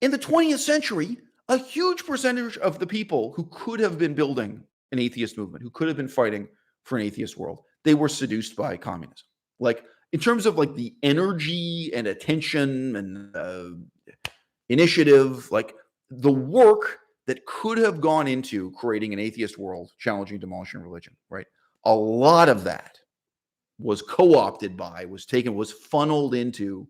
S1: In the 20th century, a huge percentage of the people who could have been building an atheist movement, who could have been fighting for an atheist world, they were seduced by communism. Like, in terms of like the energy and attention and initiative, like the work that could have gone into creating an atheist world, challenging, demolishing religion, right? A lot of that was co-opted by, was funneled into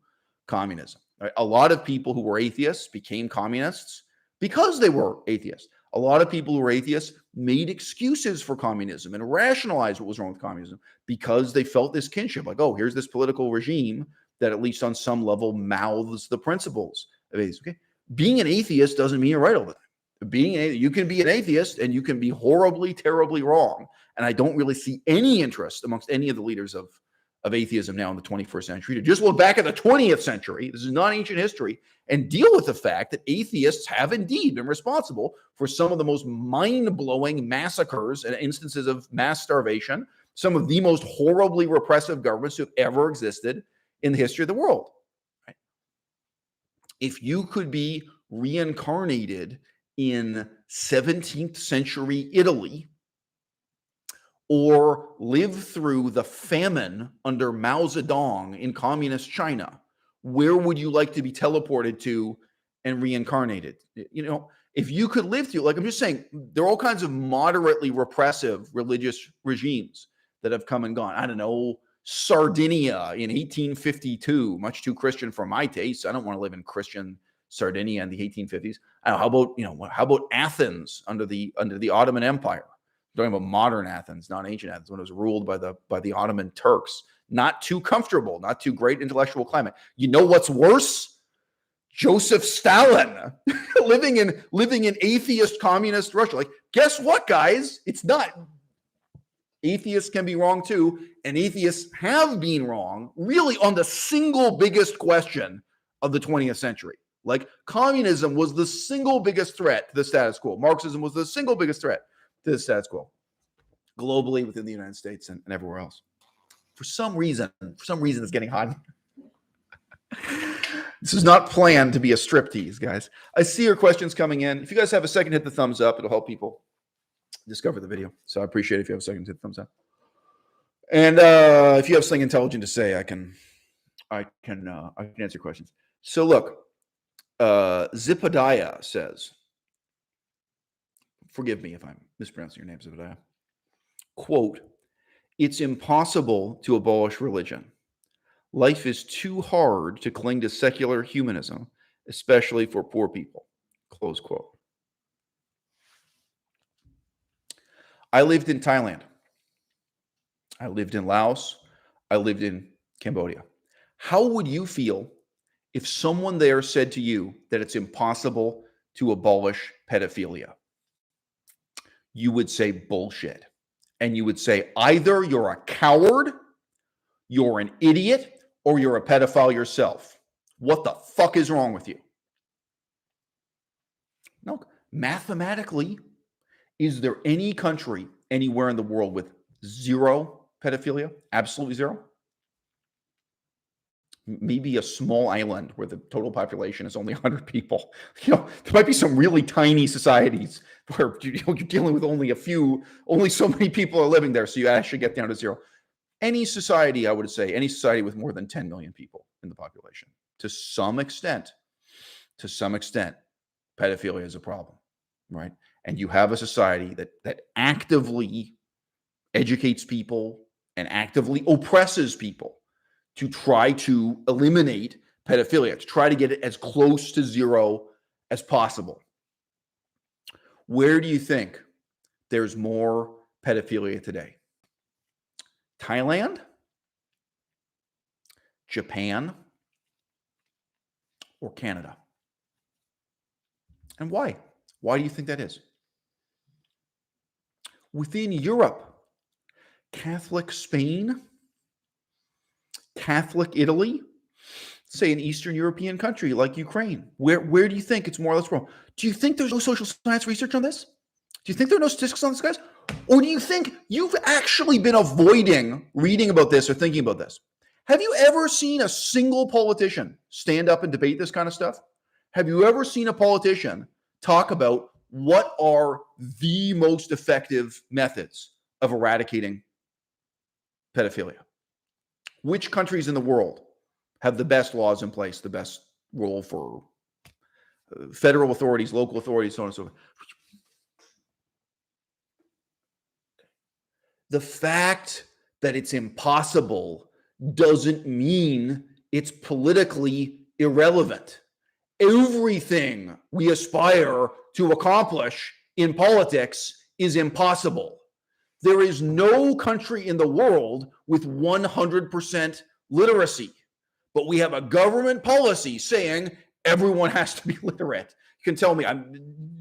S1: communism. Right? A lot of people who were atheists became communists because they were atheists. A lot of people who were atheists made excuses for communism and rationalized what was wrong with communism because they felt this kinship. Like, oh, here's this political regime that at least on some level mouths the principles of atheism. Okay? Being an atheist doesn't mean you're right all the time. You can be an atheist and you can be horribly, terribly wrong. And I don't really see any interest amongst any of the leaders of atheism now in the 21st century to just look back at the 20th century. This is not ancient history, and deal with the fact that atheists have indeed been responsible for some of the most mind-blowing massacres and instances of mass starvation, some of the most horribly repressive governments who have ever existed in the history of the world. Right? If you could be reincarnated in 17th century Italy, or live through the famine under Mao Zedong in communist China, where would you like to be teleported to and reincarnated? If you could live through, like I'm just saying, there are all kinds of moderately repressive religious regimes that have come and gone. I don't know, Sardinia in 1852, much too Christian for my taste. I don't want to live in Christian Sardinia in the 1850s. How about Athens under the Ottoman Empire? I'm talking about modern Athens, not ancient Athens, when it was ruled by the Ottoman Turks. Not too comfortable, not too great intellectual climate. You know what's worse? Joseph Stalin living in atheist communist Russia. Like, guess what, guys? It's not. Atheists can be wrong too, and atheists have been wrong really on the single biggest question of the 20th century. Like, communism was the single biggest threat to the status quo. Marxism was the single biggest threat to the status quo globally, within the United States and everywhere else. For some reason, it's getting hot. This is not planned to be a striptease, guys. I see your questions coming in. If you guys have a second, hit the thumbs up. It'll help people discover the video. So I appreciate it if you have a second, hit the thumbs up. And if you have something intelligent to say, I can answer questions. So look, Zipadiah says, forgive me if I'm mispronouncing your name, Zipadiah. Quote, "It's impossible to abolish religion. Life is too hard to cling to secular humanism, especially for poor people." Close quote. I lived in Thailand. I lived in Laos. I lived in Cambodia. How would you feel if someone there said to you that it's impossible to abolish pedophilia? You would say bullshit. And you would say either you're a coward, you're an idiot, or you're a pedophile yourself. What the fuck is wrong with you? No, mathematically, is there any country anywhere in the world with zero pedophilia? Absolutely zero? Maybe a small island where the total population is only 100 people. There might be some really tiny societies where you're dealing with only so many people are living there, so you actually get down to zero. Any society, I would say, any society with more than 10 million people in the population, to some extent, pedophilia is a problem, right? And you have a society that actively educates people and actively oppresses people to try to eliminate pedophilia, to try to get it as close to zero as possible. Where do you think there's more pedophilia today? Thailand? Japan? Or Canada? And why? Why do you think that is? Within Europe, Catholic Spain, Catholic Italy, say an Eastern European country like Ukraine, where do you think it's more or less wrong? Do you think there's no social science research on this? Do you think there are no statistics on this, guys? Or do you think you've actually been avoiding reading about this or thinking about this? Have you ever seen a single politician stand up and debate this kind of stuff? Have you ever seen a politician talk about what are the most effective methods of eradicating pedophilia? Which countries in the world have the best laws in place, the best role for federal authorities, local authorities, so on and so forth? The fact that it's impossible doesn't mean it's politically irrelevant. Everything we aspire to accomplish in politics is impossible. There is no country in the world with 100% literacy, but we have a government policy saying everyone has to be literate. You can tell me,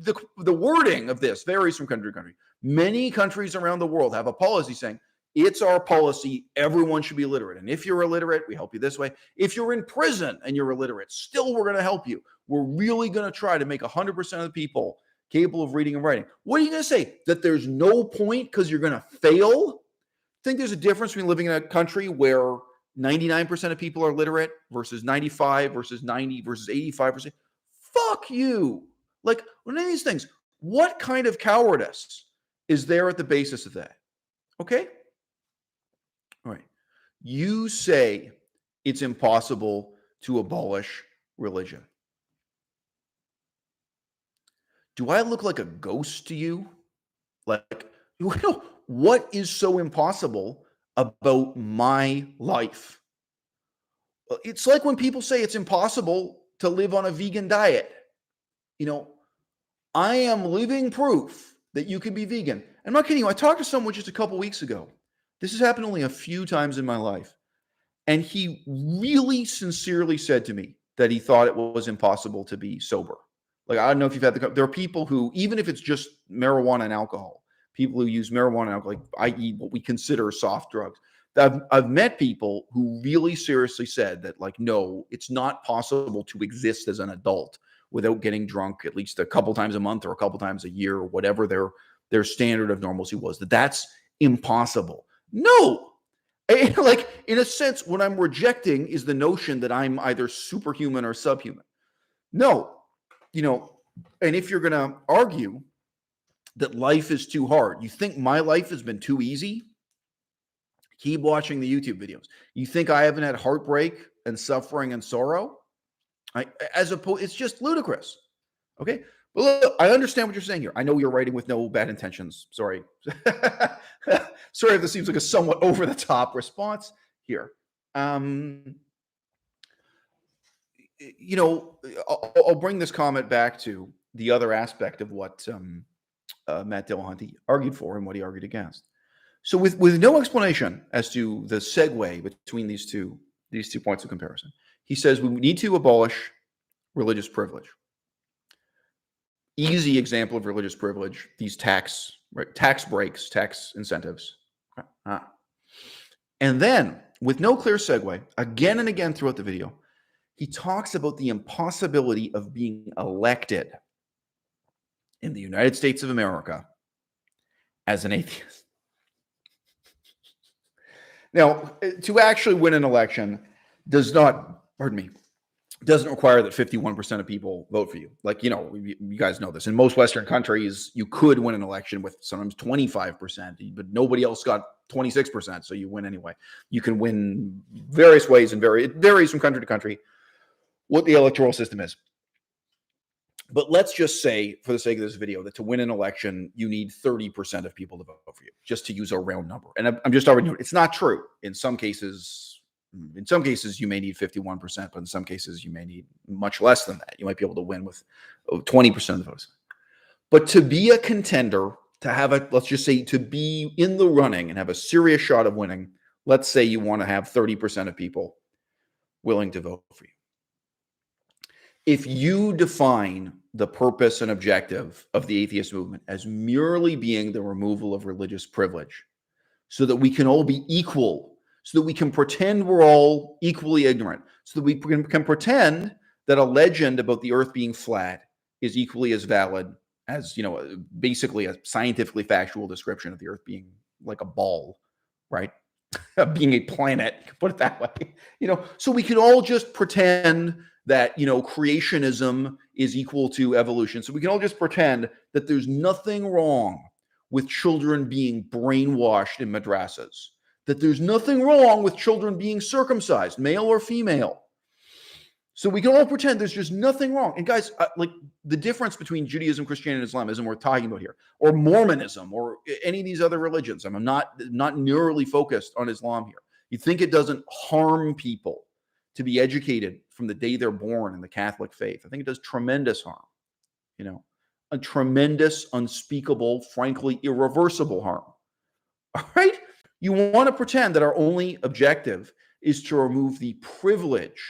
S1: the wording of this varies from country to country. Many countries around the world have a policy saying, it's our policy, everyone should be literate. And if you're illiterate, we help you this way. If you're in prison and you're illiterate, still we're going to help you. We're really going to try to make 100% of the people capable of reading and writing. What are you going to say? That there's no point because you're going to fail? Think there's a difference between living in a country where 99% of people are literate versus 95 versus 90 versus 85%? Fuck you. Like, one of these things, what kind of cowardice is there at the basis of that? Okay? All right. You say it's impossible to abolish religion. Do I look like a ghost to you? Like, what is so impossible about my life. It's like when people say it's impossible to live on a vegan diet. I am living proof that you can be vegan. I'm not kidding you. I talked to someone just a couple weeks ago. This has happened only a few times in my life. And he really sincerely said to me that he thought it was impossible to be sober. Like, I don't know if you've had there are people who, even if it's just marijuana and alcohol, people who use marijuana and alcohol, i.e. what we consider soft drugs. I've met people who really seriously said that, like, no, it's not possible to exist as an adult without getting drunk at least a couple times a month or a couple times a year or whatever their standard of normalcy was. That's impossible. No. Like, in a sense, what I'm rejecting is the notion that I'm either superhuman or subhuman. No. And if you're going to argue that life is too hard, you think my life has been too easy? Keep watching the YouTube videos. You think I haven't had heartbreak and suffering and sorrow? It's just ludicrous. Okay. But look, I understand what you're saying here. I know you're writing with no bad intentions. Sorry. Sorry if this seems like a somewhat over the top response here. I'll bring this comment back to the other aspect of what Matt Dillahunty argued for and what he argued against. So with no explanation as to the segue between these two points of comparison, he says we need to abolish religious privilege. Easy example of religious privilege, these tax breaks, tax incentives. And then, with no clear segue, again and again throughout the video, he talks about the impossibility of being elected in the United States of America as an atheist. Now, to actually win an election doesn't require that 51% of people vote for you. Like, you guys know this. In most Western countries, you could win an election with sometimes 25%, but nobody else got 26%, so you win anyway. You can win various ways, and it varies from country to country what the electoral system is. But let's just say, for the sake of this video, that to win an election, you need 30% of people to vote for you, just to use a round number. And I'm just already, it's not true. In some cases, you may need 51%, but in some cases, you may need much less than that. You might be able to win with 20% of the votes. But to be a contender, let's just say, to be in the running and have a serious shot of winning, let's say you want to have 30% of people willing to vote for you. If you define the purpose and objective of the atheist movement as merely being the removal of religious privilege so that we can all be equal, so that we can pretend we're all equally ignorant, so that we can pretend that a legend about the earth being flat is equally as valid as, basically a scientifically factual description of the earth being like a ball, right? Being a planet, put it that way. So we can all just pretend that, creationism is equal to evolution. So we can all just pretend that there's nothing wrong with children being brainwashed in madrasas, that there's nothing wrong with children being circumcised, male or female. So we can all pretend there's just nothing wrong. And guys, like, the difference between Judaism, Christianity, and Islam isn't worth talking about here, or Mormonism, or any of these other religions. I'm not narrowly focused on Islam here. You think it doesn't harm people to be educated from the day they're born in the Catholic faith? I think it does tremendous harm, a tremendous, unspeakable, frankly, irreversible harm. All right? You want to pretend that our only objective is to remove the privilege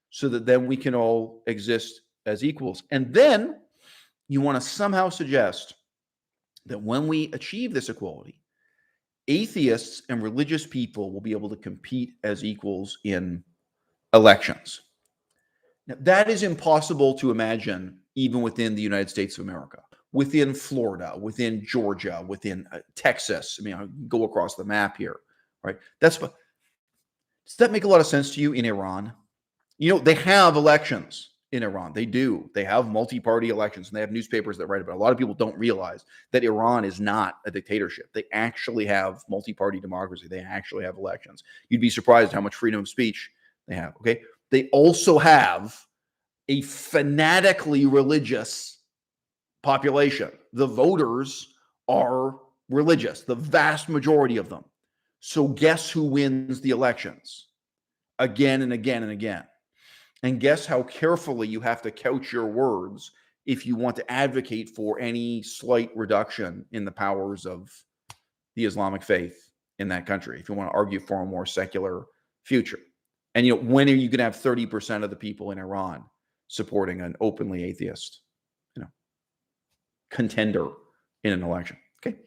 S1: so that then we can all exist as equals. And then you want to somehow suggest that when we achieve this equality, atheists and religious people will be able to compete as equals in elections. Now, that is impossible to imagine even within the United States of America, within Florida, within Georgia, within Texas. I mean, I go across the map here, right? Does that make a lot of sense to you in Iran? They have elections in Iran. They do. They have multi-party elections, and they have newspapers that write about it. A lot of people don't realize that Iran is not a dictatorship. They actually have multi-party democracy. They actually have elections. You'd be surprised how much freedom of speech they have, okay? They also have a fanatically religious population. The voters are religious, the vast majority of them. So guess who wins the elections? Again and again and again. And guess how carefully you have to couch your words if you want to advocate for any slight reduction in the powers of the Islamic faith in that country, if you want to argue for a more secular future. And, when are you going to have 30% of the people in Iran supporting an openly atheist, contender in an election? Okay.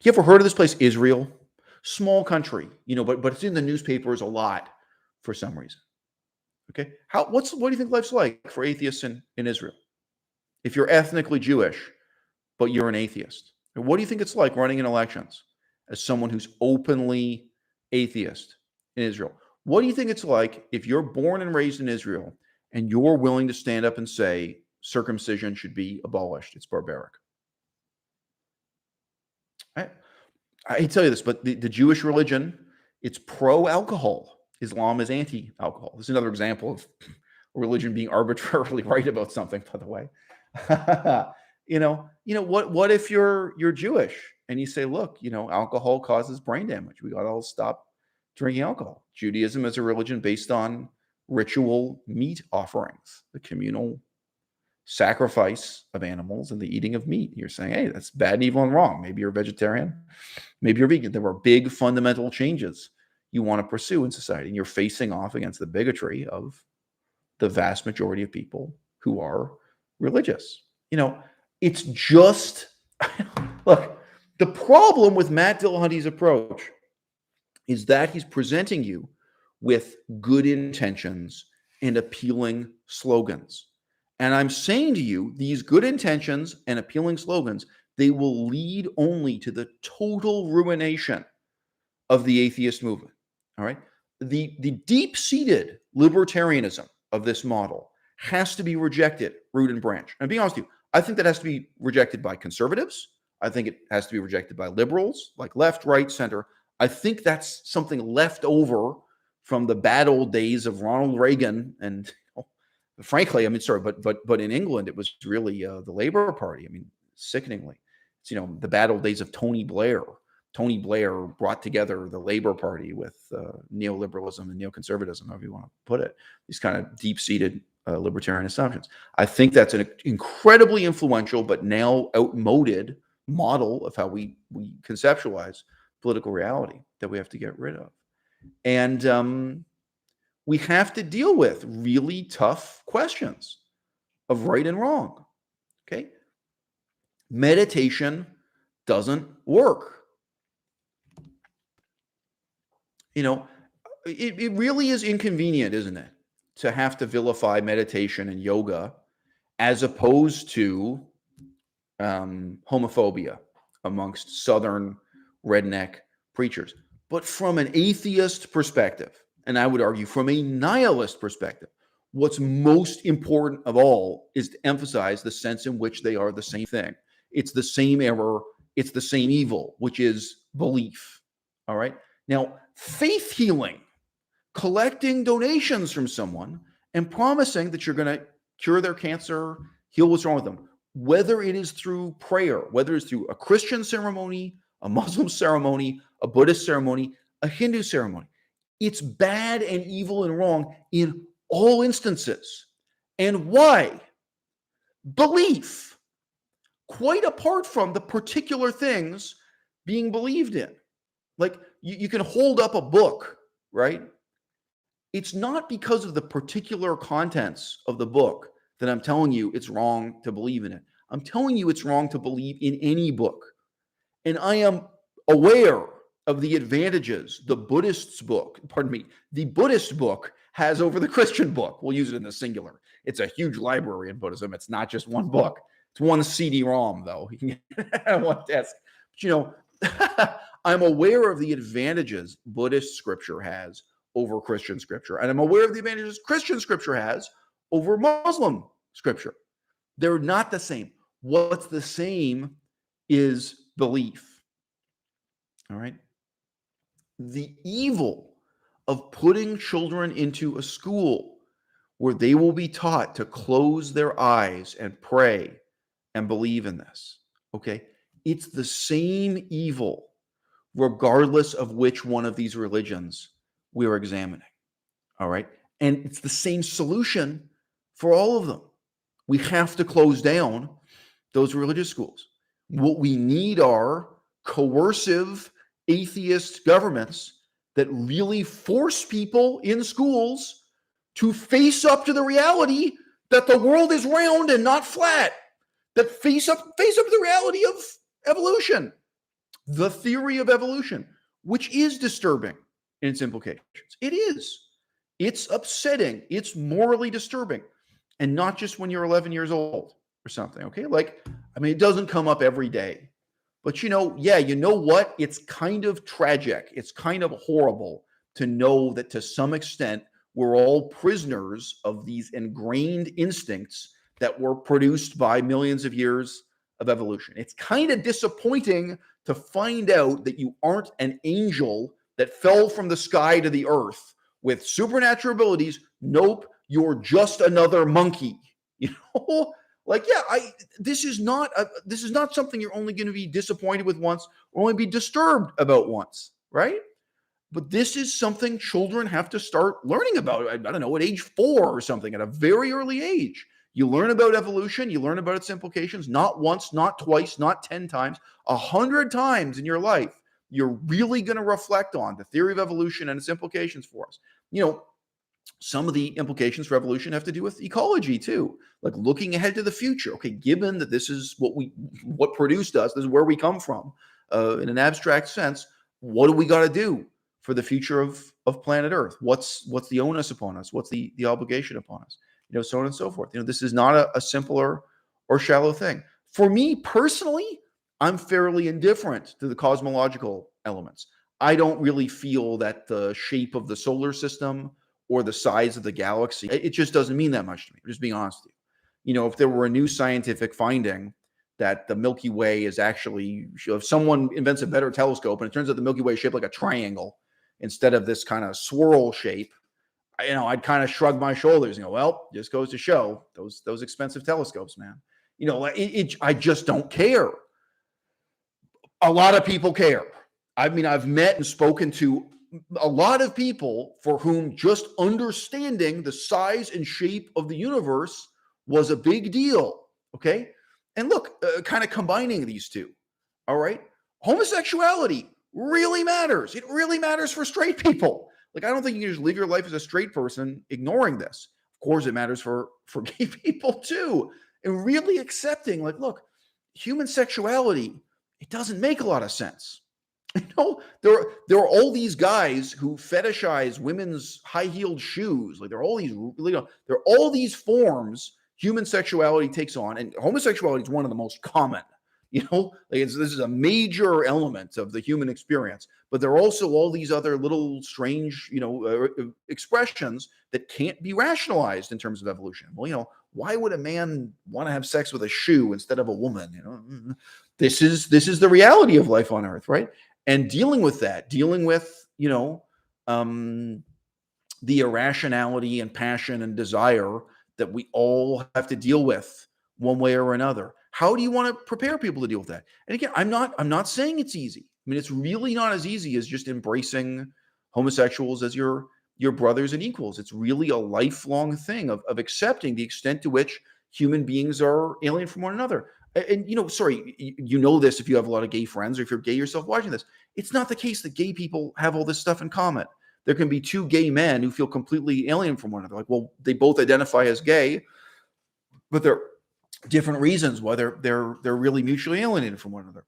S1: You ever heard of this place, Israel? Small country, but it's in the newspapers a lot for some reason. Okay. What do you think life's like for atheists in Israel? If you're ethnically Jewish, but you're an atheist, what do you think it's like running in elections as someone who's openly atheist in Israel? What do you think it's like if you're born and raised in Israel and you're willing to stand up and say circumcision should be abolished? It's barbaric. I tell you this, but the Jewish religion, it's pro-alcohol. Islam is anti-alcohol. This is another example of religion being arbitrarily right about something, by the way. What if you're Jewish and you say, look, alcohol causes brain damage. We got to all stop drinking alcohol. Judaism is a religion based on ritual meat offerings, the communal sacrifice of animals and the eating of meat. You're saying, hey, that's bad and evil and wrong. Maybe you're a vegetarian. Maybe you're vegan. There are big fundamental changes you want to pursue in society. And you're facing off against the bigotry of the vast majority of people who are religious. It's just, look, the problem with Matt Dillahunty's approach is that he's presenting you with good intentions and appealing slogans. And I'm saying to you, these good intentions and appealing slogans, they will lead only to the total ruination of the atheist movement. All right. The deep-seated libertarianism of this model has to be rejected, root and branch. And being honest with you, I think that has to be rejected by conservatives. I think it has to be rejected by liberals, like left, right, center. I think that's something left over from the bad old days of Ronald Reagan and frankly, but in England, it was really the Labour Party. Sickeningly. It's, the bad old days of Tony Blair. Tony Blair brought together the Labour Party with neoliberalism and neoconservatism, however you want to put it, these kind of deep-seated libertarian assumptions. I think that's an incredibly influential but now outmoded model of how we conceptualize political reality that we have to get rid of. And we have to deal with really tough questions of right and wrong. Okay? Meditation doesn't work. It really is inconvenient, isn't it, to have to vilify meditation and yoga as opposed to homophobia amongst Southern redneck preachers. But from an atheist perspective, and I would argue from a nihilist perspective, what's most important of all is to emphasize the sense in which they are the same thing. It's the same error. It's the same evil, which is belief. All right. Now, faith healing, collecting donations from someone and promising that you're going to cure their cancer, heal what's wrong with them, whether it is through prayer, whether it's through a Christian ceremony, a Muslim ceremony, a Buddhist ceremony, a Hindu ceremony. It's bad and evil and wrong in all instances. And why? Belief, quite apart from the particular things being believed in. Like you can hold up a book, right? It's not because of the particular contents of the book that I'm telling you it's wrong to believe in it. I'm telling you it's wrong to believe in any book. And I am aware of the advantages the Buddhist book has over the Christian book. We'll use it in the singular. It's a huge library in Buddhism. It's not just one book. It's one CD-ROM, though. You can get on one desk. But, I'm aware of the advantages Buddhist scripture has over Christian scripture. And I'm aware of the advantages Christian scripture has over Muslim scripture. They're not the same. What's the same is belief. All right? The evil of putting children into a school where they will be taught to close their eyes and pray and believe in this. Okay? It's the same evil regardless of which one of these religions we're examining. All right. And it's the same solution for all of them. We have to close down those religious schools. What we need are coercive atheist governments that really force people in schools to face up to the reality that the world is round and not flat, that face up to the reality of evolution, the theory of evolution, which is disturbing in its implications. It is. It's upsetting. It's morally disturbing. And not just when you're 11 years old or something, okay? Like, I mean, it doesn't come up every day. But, you know what? It's kind of tragic. It's kind of horrible to know that to some extent, we're all prisoners of these ingrained instincts that were produced by millions of years of evolution. It's kind of disappointing to find out that you aren't an angel that fell from the sky to the earth with supernatural abilities. Nope, you're just another monkey. Like, this is not something you're only going to be disappointed with once or only be disturbed about once, right? But this is something children have to start learning about. I don't know, at age 4 or something, at a very early age. You learn about evolution. You learn about its implications, not once, not twice, not 10 times, 100 times in your life. You're really going to reflect on the theory of evolution and its implications for us. Some of the implications for evolution have to do with ecology too, like looking ahead to the future. Okay, given that this is what produced us, this is where we come from, in an abstract sense, what do we got to do for the future of planet Earth? What's the onus upon us? What's the obligation upon us? So on and so forth. This is not a simpler or shallow thing. For me personally, I'm fairly indifferent to the cosmological elements. I don't really feel that the shape of the solar system or the size of the galaxy, it just doesn't mean that much to me. Just being honest with you. If there were a new scientific finding that the Milky Way is actually, if someone invents a better telescope and it turns out the Milky Way is shaped like a triangle instead of this kind of swirl shape, I'd kind of shrug my shoulders. Well, just goes to show those expensive telescopes, man. I just don't care. A lot of people care. I mean, I've met and spoken to a lot of people for whom just understanding the size and shape of the universe was a big deal. Okay. And look, kind of combining these two. All right. Homosexuality really matters. It really matters for straight people. Like, I don't think you can just live your life as a straight person ignoring this. Of course, it matters for gay people too. And really accepting, like, look, human sexuality, it doesn't make a lot of sense. There are all these guys who fetishize women's high-heeled shoes. Like, there are all these forms human sexuality takes on, and homosexuality is one of the most common. This is a major element of the human experience. But there are also all these other little strange, expressions that can't be rationalized in terms of evolution. Well, why would a man want to have sex with a shoe instead of a woman? This is the reality of life on Earth, right? And dealing with that, the irrationality and passion and desire that we all have to deal with one way or another. How do you want to prepare people to deal with that? And again, I'm not saying it's easy. I mean, it's really not as easy as just embracing homosexuals as your brothers and equals. It's really a lifelong thing of accepting the extent to which human beings are alien from one another. And, sorry, this if you have a lot of gay friends or if you're gay yourself watching this, it's not the case that gay people have all this stuff in common. There can be two gay men who feel completely alien from one another. Like, well, they both identify as gay, but they're different reasons why they're really mutually alienated from one another.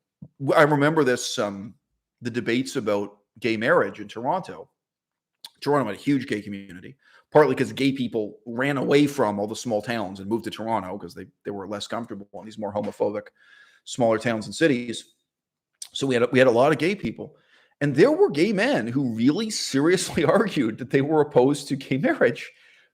S1: I remember this, the debates about gay marriage in Toronto. Toronto had a huge gay community, partly because gay people ran away from all the small towns and moved to Toronto because they were less comfortable in these more homophobic, smaller towns and cities. So we had a lot of gay people. And there were gay men who really seriously argued that they were opposed to gay marriage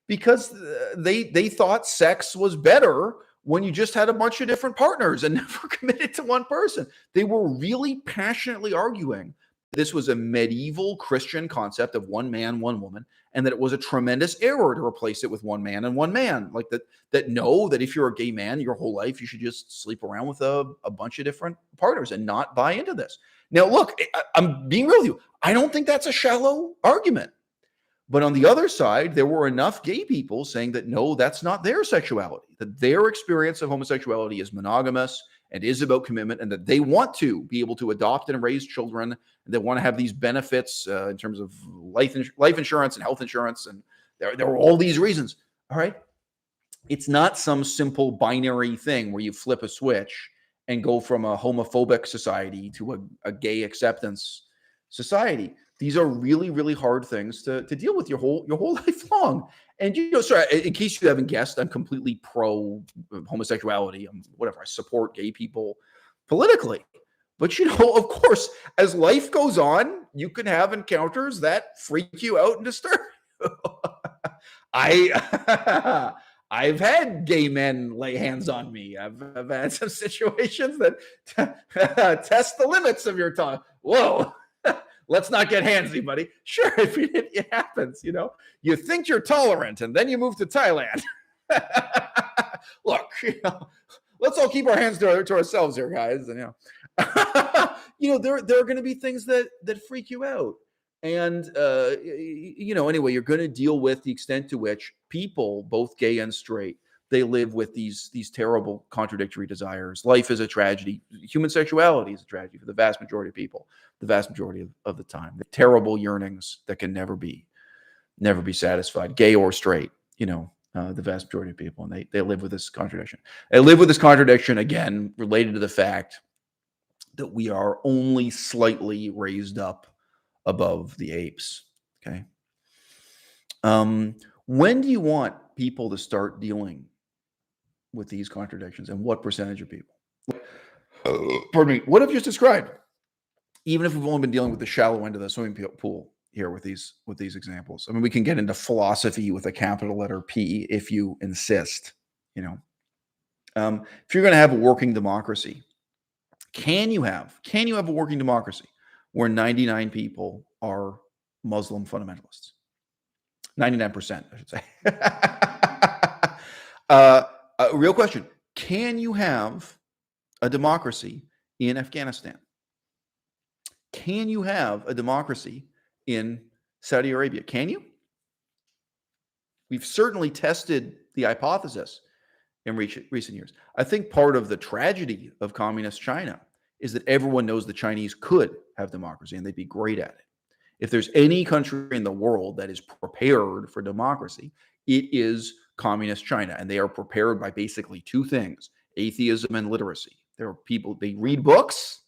S1: because they thought sex was better when you just had a bunch of different partners and never committed to one person. They were really passionately arguing this was a medieval Christian concept of one man, one woman, and that it was a tremendous error to replace it with one man and one man. Like that if you're a gay man your whole life, you should just sleep around with a bunch of different partners and not buy into this. Now, look, I'm being real with you. I don't think that's a shallow argument. But on the other side, there were enough gay people saying that no, that's not their sexuality, that their experience of homosexuality is monogamous and is about commitment, and that they want to be able to adopt and raise children, and they want to have these benefits in terms of life insurance and health insurance, and there were all these reasons. All right, it's not some simple binary thing where you flip a switch and go from a homophobic society to a gay acceptance society. These are really, really hard things to deal with your whole life long. And, sorry, in case you haven't guessed, I'm completely pro homosexuality. I support gay people politically. But, of course, as life goes on, you can have encounters that freak you out and disturb you. I've had gay men lay hands on me. I've had some situations that test the limits of your tongue. Whoa. Let's not get handsy, buddy. Sure, it happens, You think you're tolerant, and then you move to Thailand. Look, let's all keep our hands to ourselves here, guys. And there are going to be things that freak you out, and anyway, you're going to deal with the extent to which people, both gay and straight, they live with these terrible contradictory desires. Life is a tragedy. Human sexuality is a tragedy for the vast majority of people, the vast majority of the time. The terrible yearnings that can never be satisfied, gay or straight, the vast majority of people. And they live with this contradiction. They live with this contradiction, again, related to the fact that we are only slightly raised up above the apes, okay? When do you want people to start dealing with these contradictions, and what percentage of people? Pardon me. What I've just described, even if we've only been dealing with the shallow end of the swimming pool here with these examples. I mean, we can get into philosophy with a capital letter P if you insist. If you're going to have a working democracy, can you have a working democracy where 99 people are Muslim fundamentalists? 99%, I should say. A real question. Can you have a democracy in Afghanistan? Can you have a democracy in Saudi Arabia? Can you? We've certainly tested the hypothesis in recent years. I think part of the tragedy of communist China is that everyone knows the Chinese could have democracy and they'd be great at it. If there's any country in the world that is prepared for democracy, it is communist China. And they are prepared by basically two things: atheism and literacy. There are people, they read books,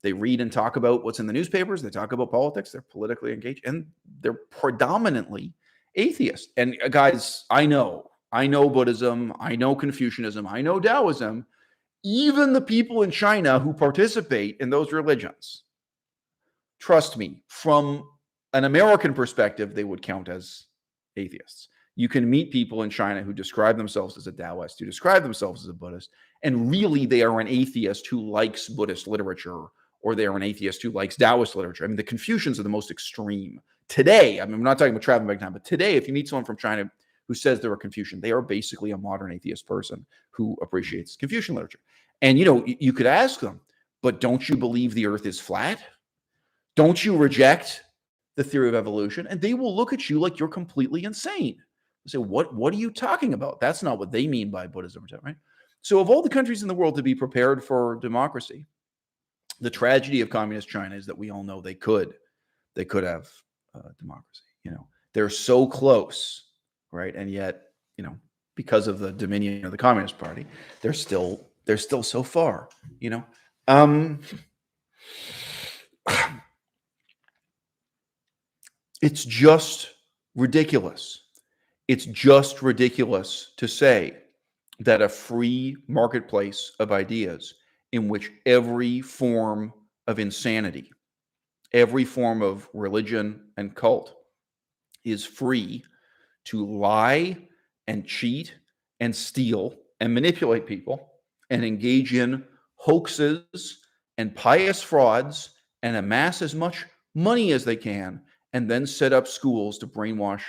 S1: they read and talk about what's in the newspapers, they talk about politics, they're politically engaged, and they're predominantly atheist. And guys, I know Buddhism, I know Confucianism, I know Taoism. Even the people in China who participate in those religions, trust me, from an American perspective, they would count as atheists. You can meet people in China who describe themselves as a Taoist, who describe themselves as a Buddhist, and really they are an atheist who likes Buddhist literature, or they are an atheist who likes Taoist literature. I mean, the Confucians are the most extreme. Today, I mean, I'm not talking about traveling back time, but today, if you meet someone from China who says they're a Confucian, they are basically a modern atheist person who appreciates Confucian literature. And, you could ask them, but don't you believe the earth is flat? Don't you reject the theory of evolution? And they will look at you like you're completely insane. They say, what are you talking about? That's not what they mean by Buddhism, right? So of all the countries in the world to be prepared for democracy, the tragedy of communist China is that we all know they could have democracy. They're so close, right? And yet, because of the dominion of the Communist Party, they're still so far. It's just ridiculous. It's just ridiculous to say that a free marketplace of ideas in which every form of insanity, every form of religion and cult is free to lie and cheat and steal and manipulate people and engage in hoaxes and pious frauds and amass as much money as they can and then set up schools to brainwash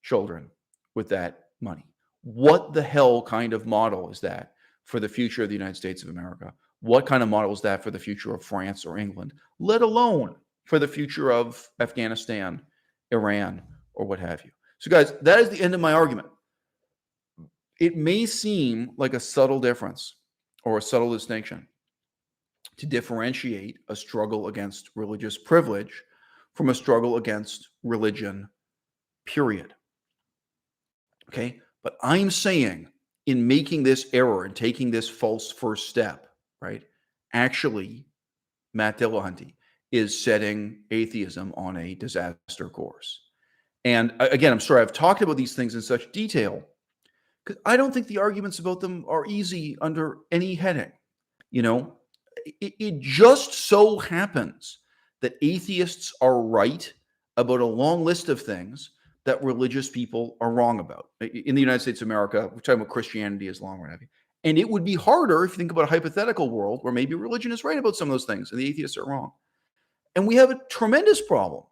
S1: children with that money. What the hell kind of model is that for the future of the United States of America? What kind of model is that for the future of France or England, let alone for the future of Afghanistan, Iran, or what have you? So, guys, that is the end of my argument. It may seem like a subtle difference or a subtle distinction to differentiate a struggle against religious privilege from a struggle against religion, period. Okay? But I'm saying in making this error and taking this false first step, right? Actually, Matt Dillahunty is setting atheism on a disaster course. And again, I'm sorry, I've talked about these things in such detail because I don't think the arguments about them are easy under any heading. You know, it just so happens that atheists are right about a long list of things that religious people are wrong about. In the United States of America, we're talking about Christianity, Islam, what have you. And it would be harder if you think about a hypothetical world where maybe religion is right about some of those things and the atheists are wrong. And we have a tremendous problem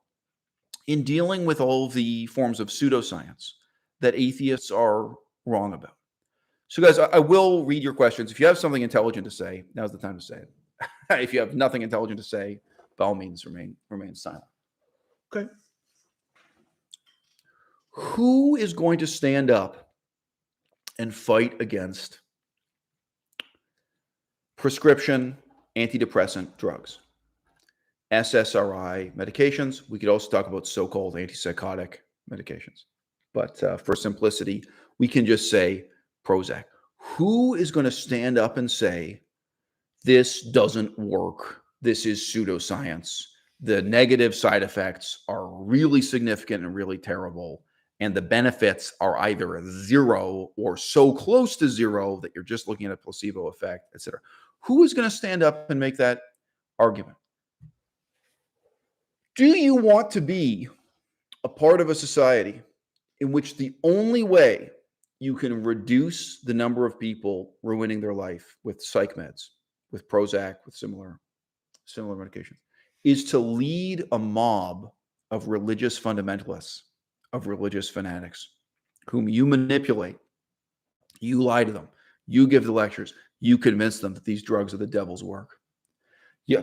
S1: in dealing with all of the forms of pseudoscience that atheists are wrong about. So, guys, I will read your questions. If you have something intelligent to say, now's the time to say it. If you have nothing intelligent to say, by all means, remain silent. Okay. Who is going to stand up and fight against prescription antidepressant drugs, SSRI medications? We could also talk about so-called antipsychotic medications. But for simplicity, we can just say Prozac. Who is going to stand up and say, this doesn't work, this is pseudoscience, the negative side effects are really significant and really terrible, and the benefits are either zero or so close to zero that you're just looking at a placebo effect, etc.? Who is going to stand up and make that argument? Do you want to be a part of a society in which the only way you can reduce the number of people ruining their life with psych meds, with Prozac, with similar medications, is to lead a mob of religious fundamentalists, of religious fanatics, whom you manipulate, you lie to them, you give the lectures, you convince them that these drugs are the devil's work? Yeah,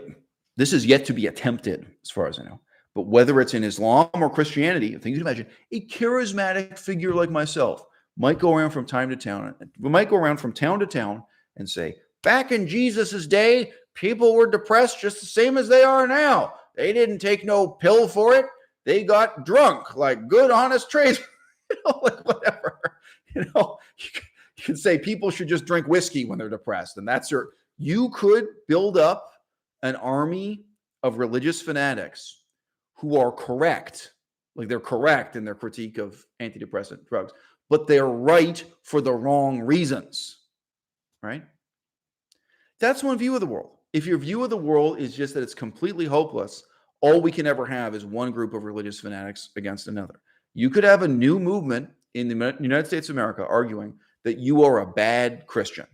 S1: this is yet to be attempted, as far as I know. But whether it's in Islam or Christianity, I think you can imagine a charismatic figure like myself might go around from time to town. We might go around from town to town and say, back in Jesus's day, people were depressed just the same as they are now. They didn't take no pill for it. They got drunk like good, honest tradesmen. Like whatever. You can say people should just drink whiskey when they're depressed. And you could build up an army of religious fanatics who are correct. Like they're correct in their critique of antidepressant drugs, but they're right for the wrong reasons, right? That's one view of the world. If your view of the world is just that it's completely hopeless, all we can ever have is one group of religious fanatics against another. You could have a new movement in the United States of America arguing that you are a bad Christian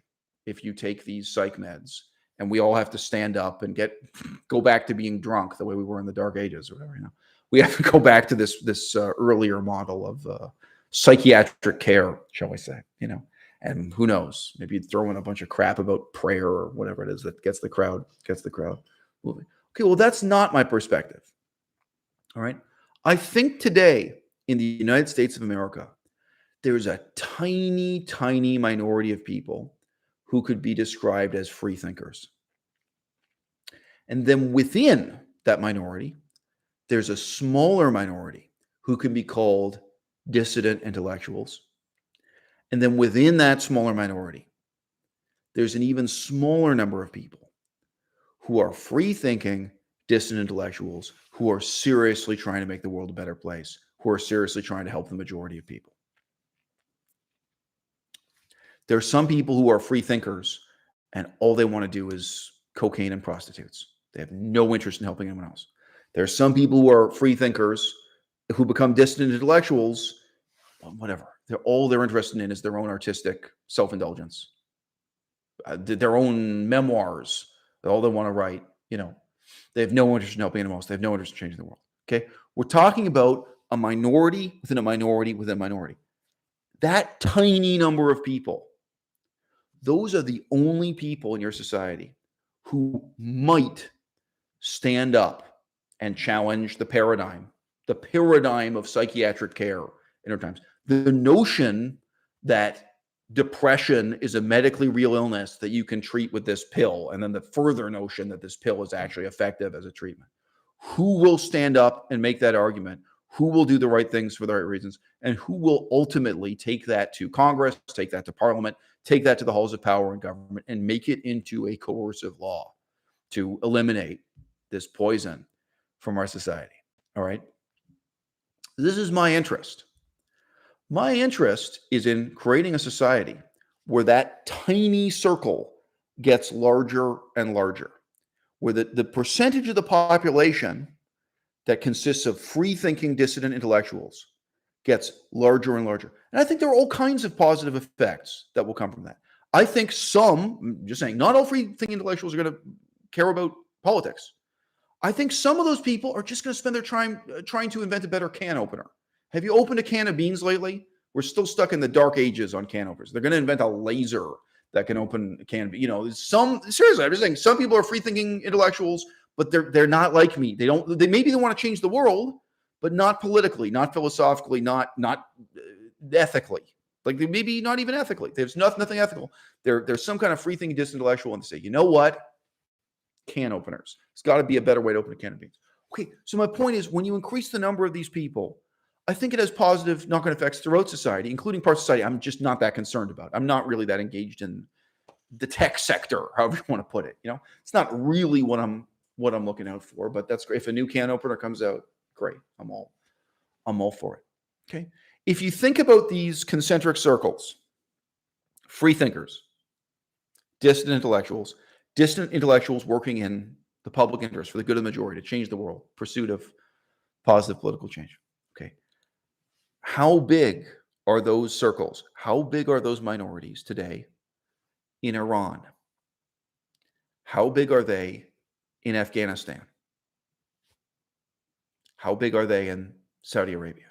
S1: if you take these psych meds, and we all have to stand up and go back to being drunk the way we were in the Dark Ages or whatever. We have to go back to this earlier model of psychiatric care, shall we say? And who knows? Maybe you'd throw in a bunch of crap about prayer or whatever it is that gets the crowd moving. Okay, well, that's not my perspective. All right. I think today in the United States of America, there's a tiny, tiny minority of people who could be described as free thinkers. And then within that minority, there's a smaller minority who can be called dissident intellectuals. And then within that smaller minority, there's an even smaller number of people who are free-thinking dissident intellectuals who are seriously trying to make the world a better place, who are seriously trying to help the majority of people. There are some people who are free thinkers and all they want to do is cocaine and prostitutes. They have no interest in helping anyone else. There are some people who are free thinkers who become dissident intellectuals, whatever. All they're interested in is their own artistic self-indulgence, their own memoirs. All they want to write, they have no interest in helping anyone else. They have no interest in changing the world. Okay. We're talking about a minority within a minority within a minority. That tiny number of people, those are the only people in your society who might stand up and challenge the paradigm of psychiatric care in our times. The notion that depression is a medically real illness that you can treat with this pill, and then the further notion that this pill is actually effective as a treatment. Who will stand up and make that argument? Who will do the right things for the right reasons? And who will ultimately take that to Congress, take that to Parliament, take that to the halls of power and government, and make it into a coercive law to eliminate this poison from our society? All right. This is my interest. My interest is in creating a society where that tiny circle gets larger and larger, where the percentage of the population that consists of free-thinking dissident intellectuals gets larger and larger. And I think there are all kinds of positive effects that will come from that. I think some, I'm just saying, not all free-thinking intellectuals are going to care about politics. I think some of those people are just going to spend their time trying to invent a better can opener. Have you opened a can of beans lately? We're still stuck in the dark ages on can openers. They're going to invent a laser that can open a can of beans. Seriously, I'm just saying, some people are free-thinking intellectuals, but they're not like me. They maybe want to change the world, but not politically, not philosophically, not ethically. Like maybe not even ethically. There's nothing ethical. There's some kind of free-thinking disintellectual, and they say, you know what? Can openers. It's got to be a better way to open a can of beans. Okay, so my point is, when you increase the number of these people, I think it has positive knock-on effects throughout society, including parts of society I'm just not that concerned about. I'm not really that engaged in the tech sector, however you want to put it. It's not really what I'm looking out for, but that's great. If a new can opener comes out, great. I'm all for it. Okay. If you think about these concentric circles, free thinkers, dissident intellectuals working in the public interest for the good of the majority to change the world, pursuit of positive political change. Okay. How big are those circles? How big are those minorities today in Iran? How big are they in Afghanistan? How big are they in Saudi Arabia?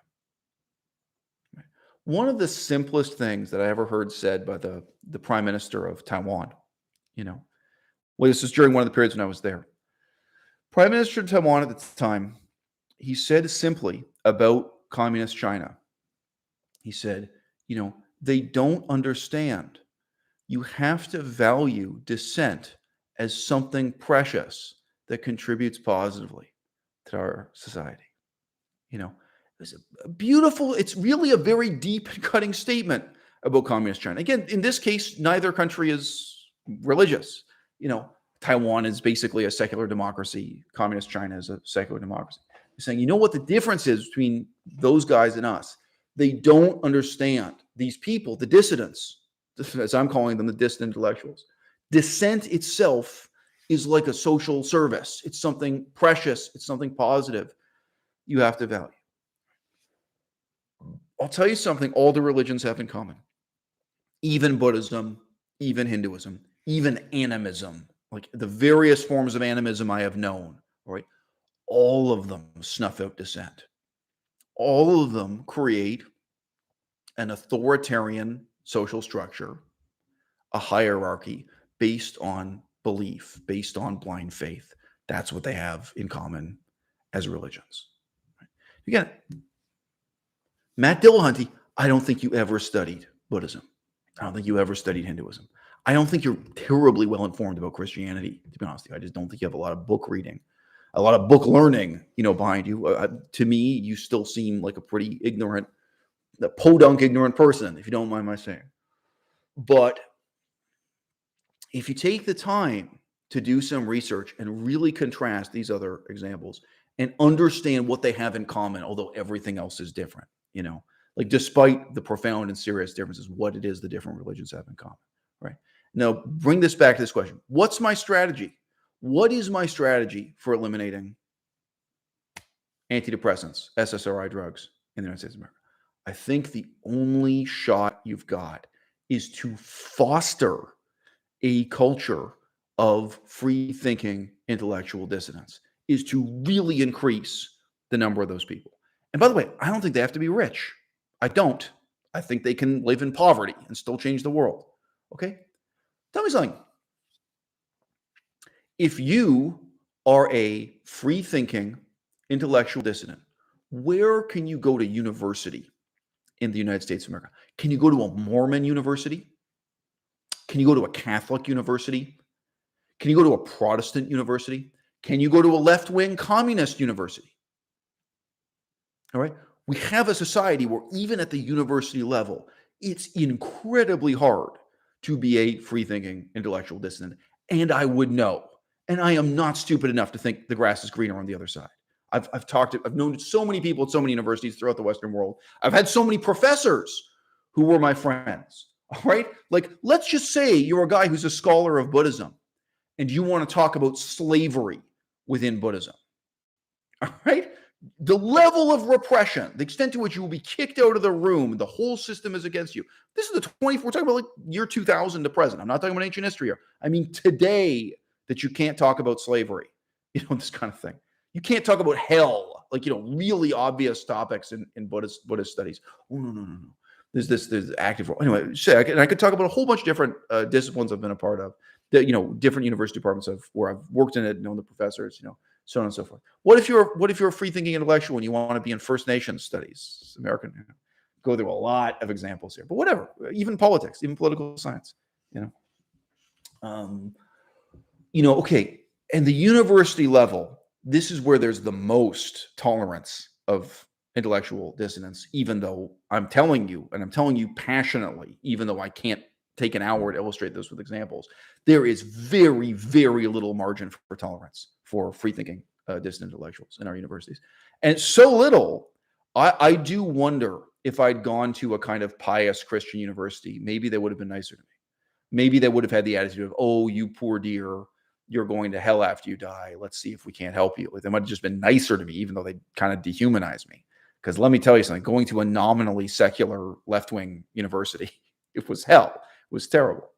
S1: One of the simplest things that I ever heard said by the Prime Minister of Taiwan, this was during one of the periods when I was there. Prime Minister of Taiwan at the time, he said simply about communist China, he said, they don't understand. You have to value dissent as something precious that contributes positively to our society. It was a beautiful, it's really a very deep and cutting statement about communist China. Again, in this case, neither country is religious. Taiwan is basically a secular democracy. Communist China is a secular democracy. He's saying, what the difference is between those guys and us? They don't understand. These people, the dissidents, as I'm calling them, the dissident intellectuals. Dissent itself is like a social service. It's something precious. It's something positive you have to value. I'll tell you something all the religions have in common. Even Buddhism, even Hinduism, even animism, like the various forms of animism I have known, all right, all of them snuff out dissent. All of them create an authoritarian social structure, a hierarchy based on belief, based on blind faith. That's what they have in common as religions. Again, Matt Dillahunty, I don't think you ever studied Buddhism. I don't think you ever studied Hinduism. I don't think you're terribly well informed about Christianity, to be honest with you. I just don't think you have a lot of book reading, a lot of book learning, behind you. To me, you still seem like a pretty ignorant, podunk ignorant person, if you don't mind my saying. But if you take the time to do some research and really contrast these other examples and understand what they have in common, although everything else is different, like despite the profound and serious differences, what it is the different religions have in common, right? Now, bring this back to this question. What's my strategy? What is my strategy for eliminating antidepressants, SSRI drugs in the United States of America? I think the only shot you've got is to foster a culture of free-thinking intellectual dissidents, is to really increase the number of those people. And by the way, I don't think they have to be rich. I don't. I think they can live in poverty and still change the world. Okay? Tell me something. if you are a free-thinking intellectual dissident, where can you go to university in the United States of America? Can you go to a Mormon university? Can you go to a Catholic university? Can you go to a Protestant university? Can you go to a left-wing communist university? All right. We have a society where even at the university level, it's incredibly hard to be a free-thinking intellectual dissident. And I would know. And I am not stupid enough to think the grass is greener on the other side. I've known so many people at so many universities throughout the Western world. I've had so many professors who were my friends. All right. Like, let's just say you're a guy who's a scholar of Buddhism and you want to talk about slavery within Buddhism. All right. The level of repression, the extent to which you will be kicked out of the room, the whole system is against you. This is the 24, we're talking about like year 2000 to present. I'm not talking about ancient history here. I mean, today, that you can't talk about slavery, this kind of thing. You can't talk about hell, like, really obvious topics in Buddhist studies. Oh, no. There's active role. Anyway, I could talk about a whole bunch of different disciplines I've been a part of, that, different university departments where I've worked in it, known the professors, so on and so forth. What if you're a free-thinking intellectual and you want to be in First Nations studies, American? Go through a lot of examples here, but whatever. Even politics, even political science. Okay. And the university level, this is where there's the most tolerance of intellectual dissonance. Even though I'm telling you passionately, even though I can't take an hour to illustrate this with examples, there is very, very little margin for tolerance for free-thinking dissident intellectuals in our universities. And so little, I do wonder if I'd gone to a kind of pious Christian university, maybe they would have been nicer to me. Maybe they would have had the attitude of, oh, you poor dear, you're going to hell after you die. Let's see if we can't help you. They might have just been nicer to me, even though they kind of dehumanized me. Because let me tell you something, going to a nominally secular left-wing university, it was hell. It was terrible.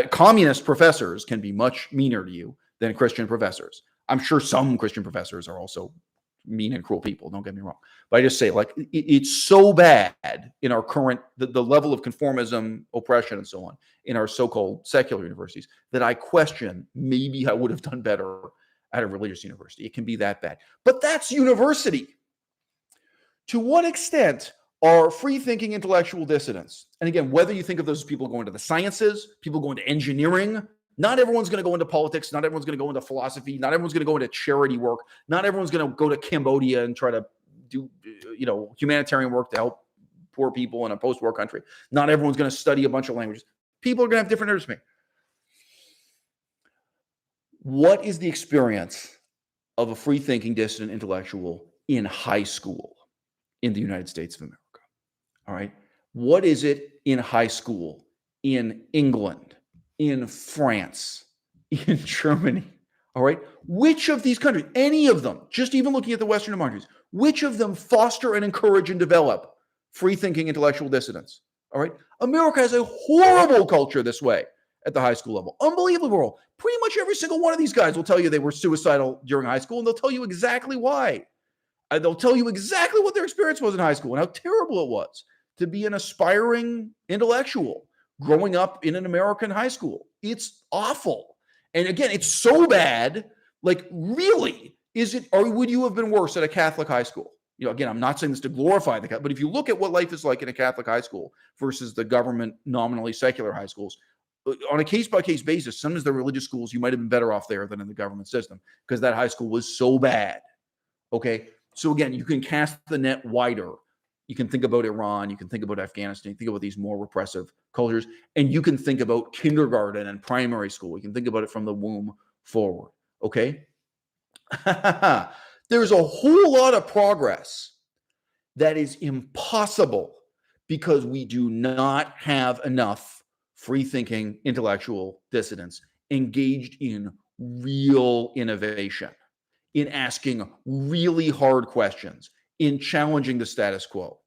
S1: Communist professors can be much meaner to you than Christian professors. I'm sure some Christian professors are also mean and cruel people, don't get me wrong. But I just say, like, it's so bad in our current, the level of conformism, oppression, and so on, in our so-called secular universities, that I question maybe I would have done better at a religious university. It can be that bad. But that's university. To what extent are free-thinking intellectual dissidents, and again, whether you think of those people going to the sciences, people going to engineering, not everyone's going to go into politics. Not everyone's going to go into philosophy. Not everyone's going to go into charity work. Not everyone's going to go to Cambodia and try to do, humanitarian work to help poor people in a post-war country. Not everyone's going to study a bunch of languages. People are going to have different interests from me. What is the experience of a free-thinking dissident intellectual in high school in the United States of America? All right. What is it in high school in England, in France, in Germany? All right. Which of these countries, any of them, just even looking at the Western democracies, which of them foster and encourage and develop free-thinking intellectual dissidents? All right. America has a horrible culture this way at the high school level. Unbelievable. Pretty much every single one of these guys will tell you they were suicidal during high school, and they'll tell you exactly why. They'll tell you exactly what their experience was in high school and how terrible it was to be an aspiring intellectual growing up in an American high school. It's awful. And again, it's so bad. Like, really, is it, or would you have been worse at a Catholic high school? Again, I'm not saying this to glorify the Catholic, but if you look at what life is like in a Catholic high school versus the government nominally secular high schools, on a case-by-case basis, sometimes the religious schools, you might have been better off there than in the government system because that high school was so bad. Okay. So again, you can cast the net wider. You can think about Iran. You can think about Afghanistan. You think about these more repressive cultures. And you can think about kindergarten and primary school. You can think about it from the womb forward. Okay? There's a whole lot of progress that is impossible because we do not have enough free-thinking intellectual dissidents engaged in real innovation, in asking really hard questions, in challenging the status quo,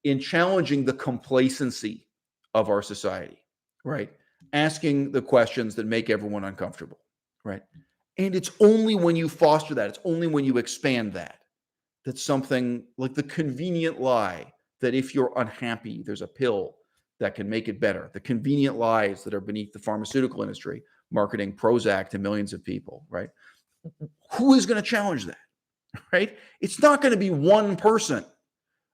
S1: in challenging the complacency of our society, right? Asking the questions that make everyone uncomfortable, right? And it's only when you foster that, it's only when you expand that, that something like the convenient lie that if you're unhappy, there's a pill that can make it better. The convenient lies that are beneath the pharmaceutical industry marketing Prozac to millions of people, right? Who is going to challenge that, right? It's not going to be one person.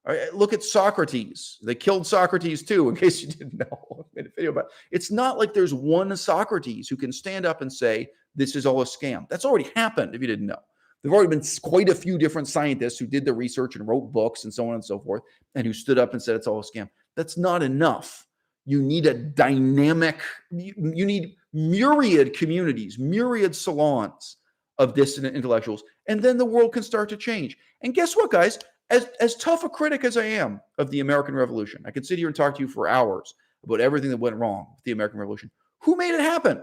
S1: All right, look at Socrates. They killed Socrates too, in case you didn't know. I made a video about it. It's not like there's one Socrates who can stand up and say, this is all a scam. That's already happened, if you didn't know. There have already been quite a few different scientists who did the research and wrote books and so on and so forth, and who stood up and said it's all a scam. That's not enough. You need a dynamic, you need myriad communities, myriad salons of dissident intellectuals, and then the world can start to change. And guess what, guys? As tough a critic as I am of the American Revolution, I could sit here and talk to you for hours about everything that went wrong with the American Revolution. Who made it happen?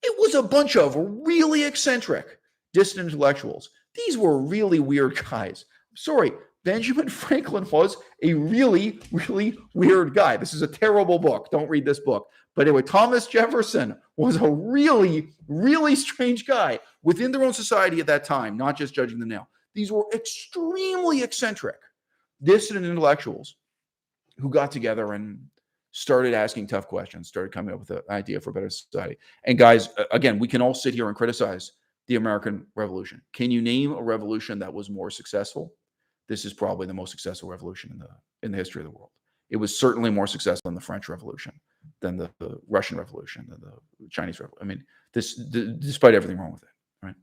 S1: It was a bunch of really eccentric dissident intellectuals. These were really weird guys. I'm sorry, Benjamin Franklin was a really, really weird guy. This is a terrible book. Don't read this book. But anyway, Thomas Jefferson was a really, really strange guy within their own society at that time, not just judging them now. These were extremely eccentric dissident intellectuals who got together and started asking tough questions, started coming up with an idea for a better society. And guys, again, we can all sit here and criticize the American Revolution. Can you name a revolution that was more successful? This is probably the most successful revolution in the history of the world. It was certainly more successful than the French Revolution, than the Russian Revolution, than the Chinese Revolution. I mean, despite everything wrong with it, right?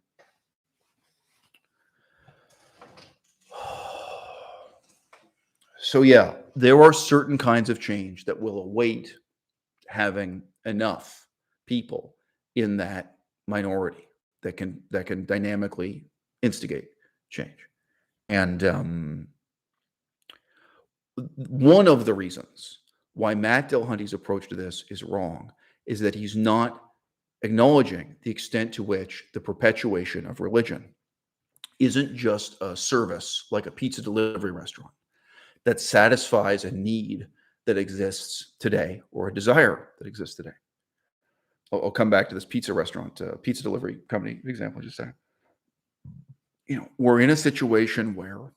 S1: So yeah, there are certain kinds of change that will await having enough people in that minority that can dynamically instigate change. And one of the reasons why Matt Dillahunty's approach to this is wrong is that he's not acknowledging the extent to which the perpetuation of religion isn't just a service like a pizza delivery restaurant that satisfies a need that exists today or a desire that exists today. I'll come back to this pizza restaurant, pizza delivery company example just a second. You know, we're in a situation where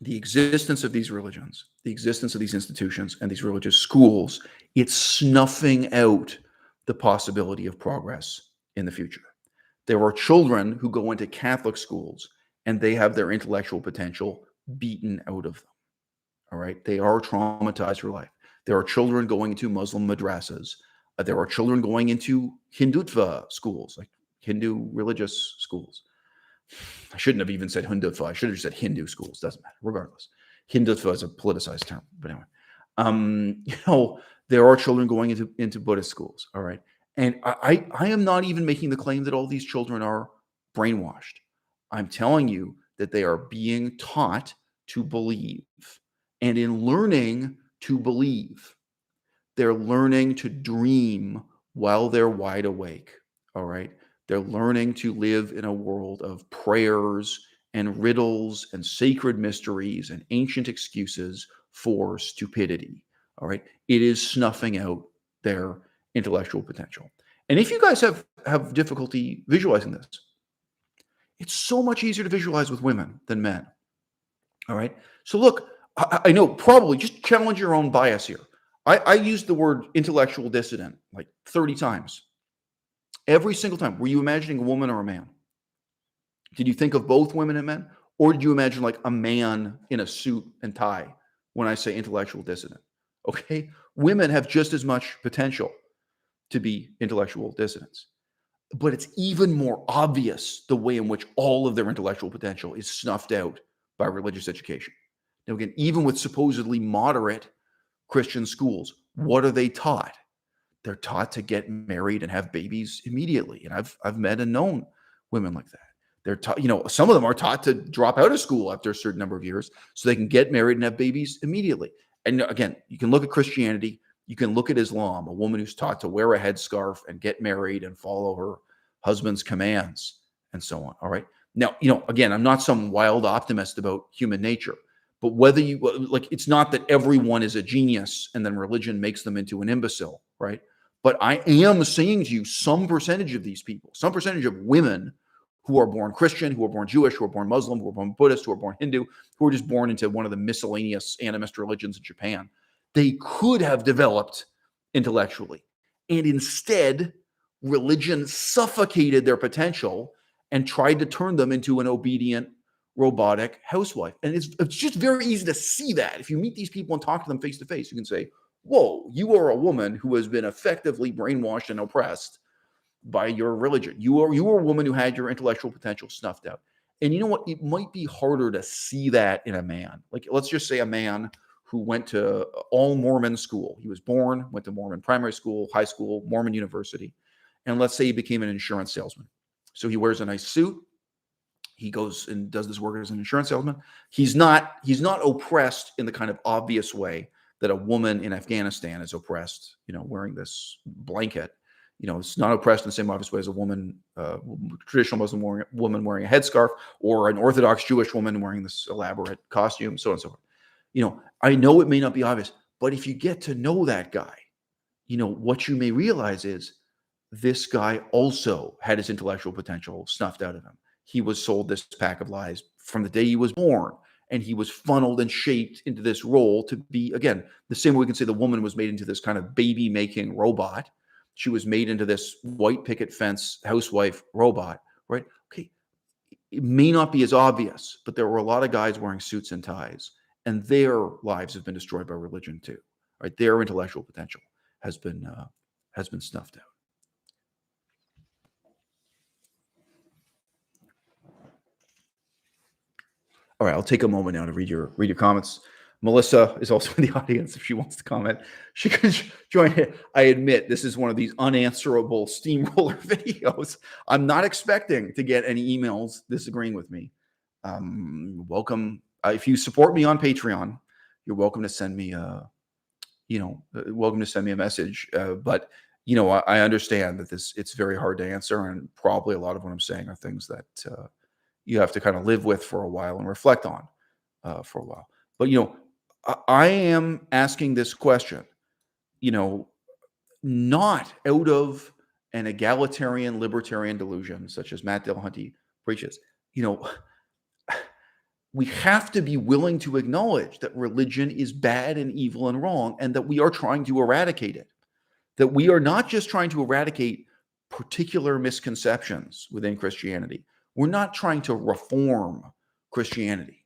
S1: the existence of these religions, the existence of these institutions and these religious schools, it's snuffing out the possibility of progress in the future. There are children who go into Catholic schools and they have their intellectual potential beaten out of them. All right. They are traumatized for life. There are children going into Muslim madrasas. There are children going into Hindutva schools, like Hindu religious schools. I shouldn't have even said Hindutva. I should have just said Hindu schools. Doesn't matter. Regardless, Hindutva is a politicized term. But anyway, you know, there are children going into Buddhist schools. All right. And I am not even making the claim that all these children are brainwashed. I'm telling you that they are being taught to believe. And in learning to believe, they're learning to dream while they're wide awake. All right. They're learning to live in a world of prayers and riddles and sacred mysteries and ancient excuses for stupidity. All right. It is snuffing out their intellectual potential. And if you guys have difficulty visualizing this, it's so much easier to visualize with women than men. All right. So look, I know, probably just challenge your own bias here. I used the word intellectual dissident like 30 times. Every single time. Were you imagining a woman or a man? Did you think of both women and men? Or did you imagine like a man in a suit and tie when I say intellectual dissident? Okay. Women have just as much potential to be intellectual dissidents. But it's even more obvious the way in which all of their intellectual potential is snuffed out by religious education. Now, again, even with supposedly moderate Christian schools, what are they taught? They're taught to get married and have babies immediately. And I've met and known women like that. They're taught, you know, some of them are taught to drop out of school after a certain number of years so they can get married and have babies immediately. And again, you can look at Christianity, you can look at Islam, a woman who's taught to wear a headscarf and get married and follow her husband's commands and so on. All right. Now, you know, again, I'm not some wild optimist about human nature. But whether you like, it's not that everyone is a genius and then religion makes them into an imbecile, right? But I am saying to you, some percentage of these people, some percentage of women who are born Christian, who are born Jewish, who are born Muslim, who are born Buddhist, who are born Hindu, who are just born into one of the miscellaneous animist religions in Japan, they could have developed intellectually. And instead, religion suffocated their potential and tried to turn them into an obedient, robotic housewife. And it's just very easy to see that. If you meet these people and talk to them face to face, you can say, whoa, you are a woman who has been effectively brainwashed and oppressed by your religion. You are a woman who had your intellectual potential snuffed out. And you know what? It might be harder to see that in a man. Like, let's just say a man who went to all Mormon school. He was born, went to Mormon primary school, high school, Mormon university. And let's say he became an insurance salesman. So he wears a nice suit. He goes and does this work as an insurance salesman. He's not oppressed in the kind of obvious way that a woman in Afghanistan is oppressed, wearing this blanket. It's not oppressed in the same obvious way as a woman, traditional Muslim woman wearing a headscarf, or an Orthodox Jewish woman wearing this elaborate costume, so on and so forth. I know it may not be obvious, but if you get to know that guy, what you may realize is this guy also had his intellectual potential snuffed out of him. He was sold this pack of lies from the day he was born, and he was funneled and shaped into this role to be, again, the same way we can say the woman was made into this kind of baby-making robot. She was made into this white picket fence housewife robot, right? Okay, it may not be as obvious, but there were a lot of guys wearing suits and ties, and their lives have been destroyed by religion too, right? Their intellectual potential has been snuffed out. All right, I'll take a moment now to read your comments. Melissa is also in the audience. If she wants to comment, she can join it. I admit this is one of these unanswerable steamroller videos. I'm not expecting to get any emails disagreeing with me. Welcome. If you support me on Patreon, you're welcome to send me welcome to send me a message. But I understand that it's very hard to answer, and probably a lot of what I'm saying are things that you have to kind of live with for a while and reflect on for a while. But I am asking this question, not out of an egalitarian, libertarian delusion such as Matt Dillahunty preaches. We have to be willing to acknowledge that religion is bad and evil and wrong, and that we are trying to eradicate it. That we are not just trying to eradicate particular misconceptions within Christianity. We're not trying to reform Christianity.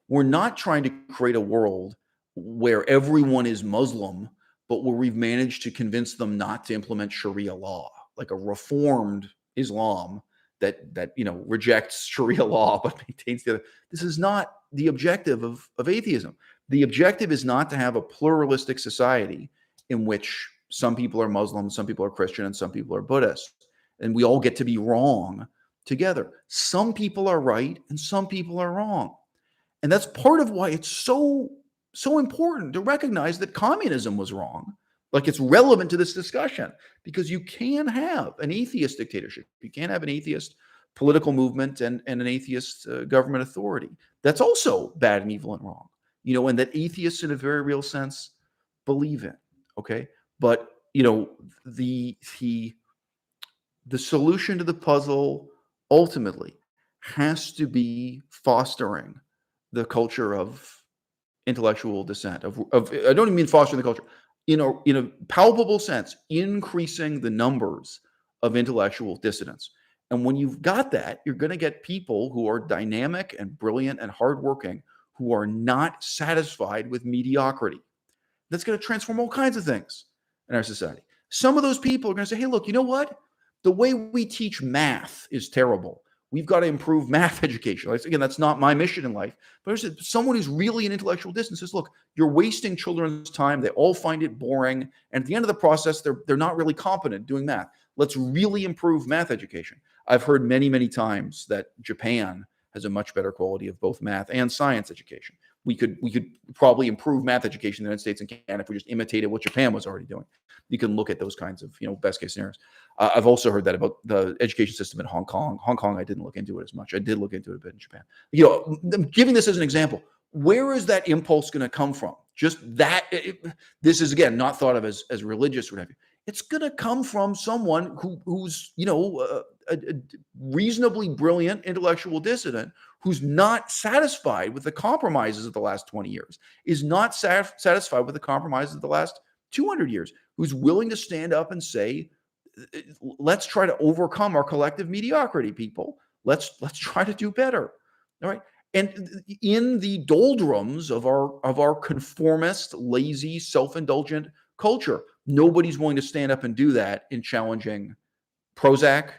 S1: We're not trying to create a world where everyone is Muslim, but where we've managed to convince them not to implement Sharia law, like a reformed Islam that rejects Sharia law but maintains the other. This is not the objective of atheism. The objective is not to have a pluralistic society in which some people are Muslim, some people are Christian, and some people are Buddhist, and we all get to be wrong together. Some people are right and some people are wrong. And that's part of why it's so important to recognize that communism was wrong. Like, it's relevant to this discussion, because you can have an atheist dictatorship. You can have an atheist political movement and an atheist government authority. That's also bad and evil and wrong, and that atheists in a very real sense believe in. Okay. But, the solution to the puzzle ultimately has to be fostering the culture of intellectual dissent. Of I don't even mean fostering the culture, in a palpable sense, increasing the numbers of intellectual dissidents. And when you've got that, you're going to get people who are dynamic and brilliant and hardworking, who are not satisfied with mediocrity. That's going to transform all kinds of things in our society. Some of those people are going to say, hey, look, you know what? The way we teach math is terrible. We've got to improve math education. Again, that's not my mission in life. But there's someone who's really an intellectual distance says, look, you're wasting children's time. They all find it boring. And at the end of the process, they're not really competent doing math. Let's really improve math education. I've heard many, many times that Japan has a much better quality of both math and science education. We could probably improve math education in the United States and Canada if we just imitated what Japan was already doing. You can look at those kinds of best case scenarios. I've also heard that about the education system in Hong Kong. Hong Kong, I didn't look into it as much. I did look into it a bit in Japan. I'm giving this as an example. Where is that impulse going to come from? Just that. This is, again, not thought of as religious or whatever. It's going to come from someone who's a reasonably brilliant intellectual dissident who's not satisfied with the compromises of the last 20 years, is not satisfied with the compromises of the last 200 years, who's willing to stand up and say, let's try to overcome our collective mediocrity, people. Let's try to do better. All right. And in the doldrums of our conformist, lazy, self-indulgent culture, nobody's willing to stand up and do that in challenging Prozac.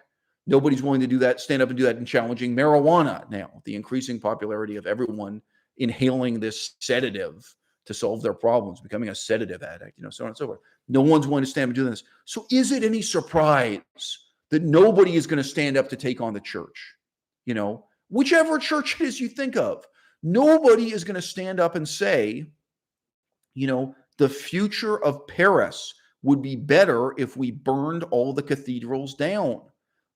S1: Nobody's willing to do that, stand up and do that in challenging marijuana now, the increasing popularity of everyone inhaling this sedative to solve their problems, becoming a sedative addict, so on and so forth. No one's willing to stand up and do this. So is it any surprise that nobody is going to stand up to take on the church? Whichever church it is you think of, nobody is going to stand up and say, the future of Paris would be better if we burned all the cathedrals down.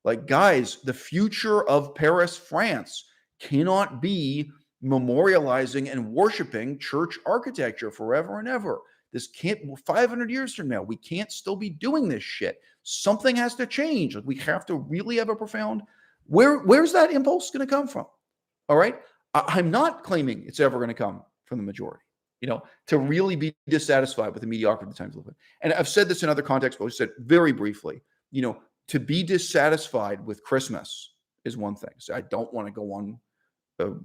S1: Like, guys, the future of Paris, France cannot be memorializing and worshiping church architecture forever and ever. This can't, 500 years from now, we can't still be doing this shit. Something has to change. Like, we have to really have a profound, where's that impulse going to come from? All right. I'm not claiming it's ever going to come from the majority, to really be dissatisfied with the mediocrity of the times we live in. And I've said this in other contexts, but I said very briefly, to be dissatisfied with Christmas is one thing. So I don't want to go on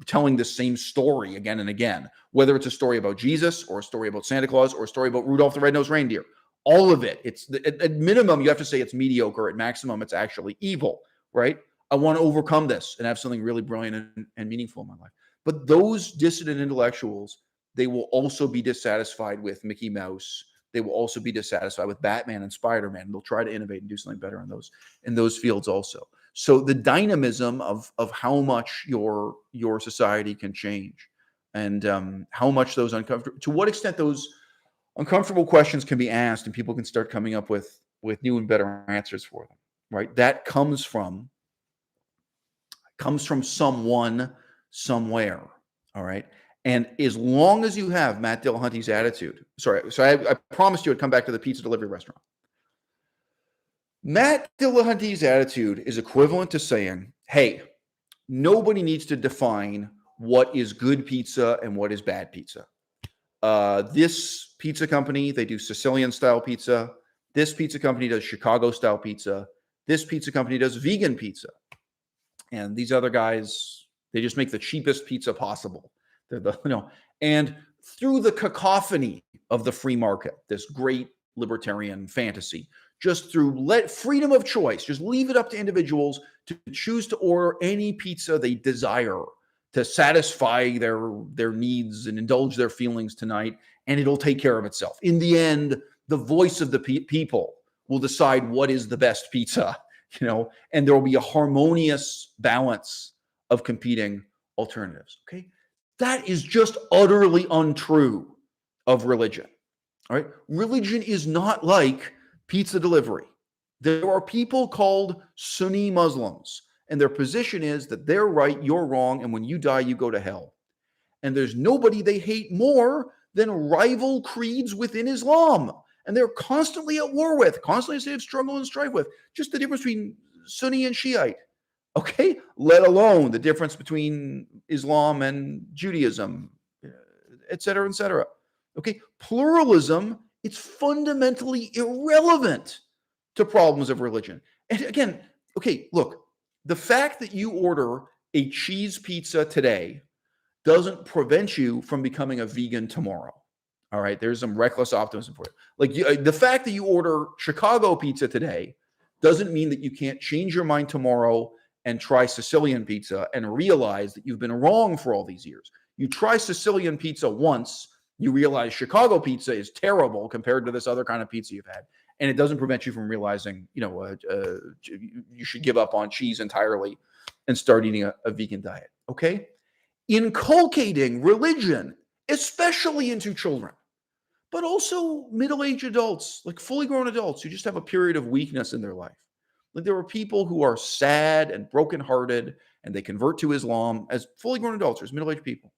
S1: telling the same story again and again, whether it's a story about Jesus or a story about Santa Claus or a story about Rudolph the Red-Nosed Reindeer. All of it, at minimum, you have to say it's mediocre. At maximum, it's actually evil, right? I want to overcome this and have something really brilliant and meaningful in my life. But those dissident intellectuals, they will also be dissatisfied with Mickey Mouse. They will also be dissatisfied with Batman and Spider-Man. They'll try to innovate and do something better in those fields also. So the dynamism of how much your society can change, and how much those to what extent those uncomfortable questions can be asked, and people can start coming up with new and better answers for them. Right? That comes from someone somewhere. All right. And as long as you have Matt Dillahunty's attitude, so I promised you I'd come back to the pizza delivery restaurant. Matt Dillahunty's attitude is equivalent to saying, hey, nobody needs to define what is good pizza and what is bad pizza. This pizza company, they do Sicilian-style pizza. This pizza company does Chicago-style pizza. This pizza company does vegan pizza. And these other guys, they just make the cheapest pizza possible. And through the cacophony of the free market, this great libertarian fantasy, just through freedom of choice, just leave it up to individuals to choose to order any pizza they desire to satisfy their needs and indulge their feelings tonight, and it'll take care of itself. In the end, the voice of the people will decide what is the best pizza, and there will be a harmonious balance of competing alternatives. Okay. That is just utterly untrue of religion. All right. Religion is not like pizza delivery. There are people called Sunni Muslims, and their position is that they're right, you're wrong, and when you die, you go to hell. And there's nobody they hate more than rival creeds within Islam. And they're constantly at war with, constantly in a state of struggle and strife with. Just the difference between Sunni and Shiite. Okay, let alone the difference between Islam and Judaism, et cetera, et cetera. Okay, pluralism, it's fundamentally irrelevant to problems of religion. And again, okay, look, the fact that you order a cheese pizza today doesn't prevent you from becoming a vegan tomorrow. All right, there's some reckless optimism for you. Like the fact that you order Chicago pizza today doesn't mean that you can't change your mind tomorrow and try Sicilian pizza and realize that you've been wrong for all these years. You try Sicilian pizza once, you realize Chicago pizza is terrible compared to this other kind of pizza you've had. And it doesn't prevent you from realizing, you should give up on cheese entirely and start eating a vegan diet. Okay? Inculcating religion, especially into children, but also middle-aged adults, like fully grown adults who just have a period of weakness in their life. Like there are people who are sad and brokenhearted, and they convert to Islam as fully grown adults, or as middle-aged people.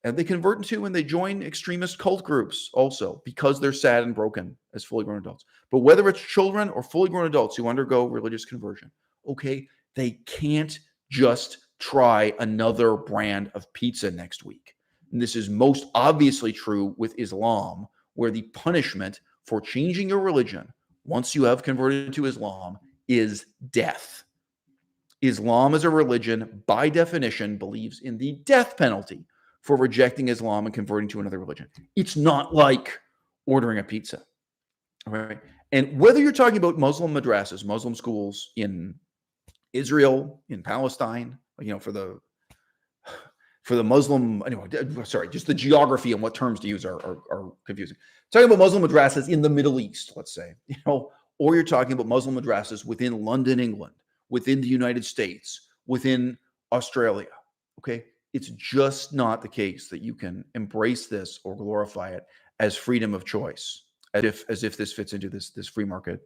S1: And they convert into and they join extremist cult groups also because they're sad and broken as fully grown adults. But whether it's children or fully grown adults who undergo religious conversion, okay, they can't just try another brand of pizza next week. And this is most obviously true with Islam, where the punishment for changing your religion once you have converted to Islam, is death. Islam as a religion, by definition, believes in the death penalty for rejecting Islam and converting to another religion. It's not like ordering a pizza, right? And whether you're talking about Muslim madrasas, Muslim schools in Israel, in Palestine, for the Muslim, anyway, sorry, just the geography and what terms to use are confusing. Talking about Muslim madrasas in the Middle East, let's say, or you're talking about Muslim madrasas within London, England, within the United States, within Australia, okay? It's just not the case that you can embrace this or glorify it as freedom of choice, as if this fits into this free market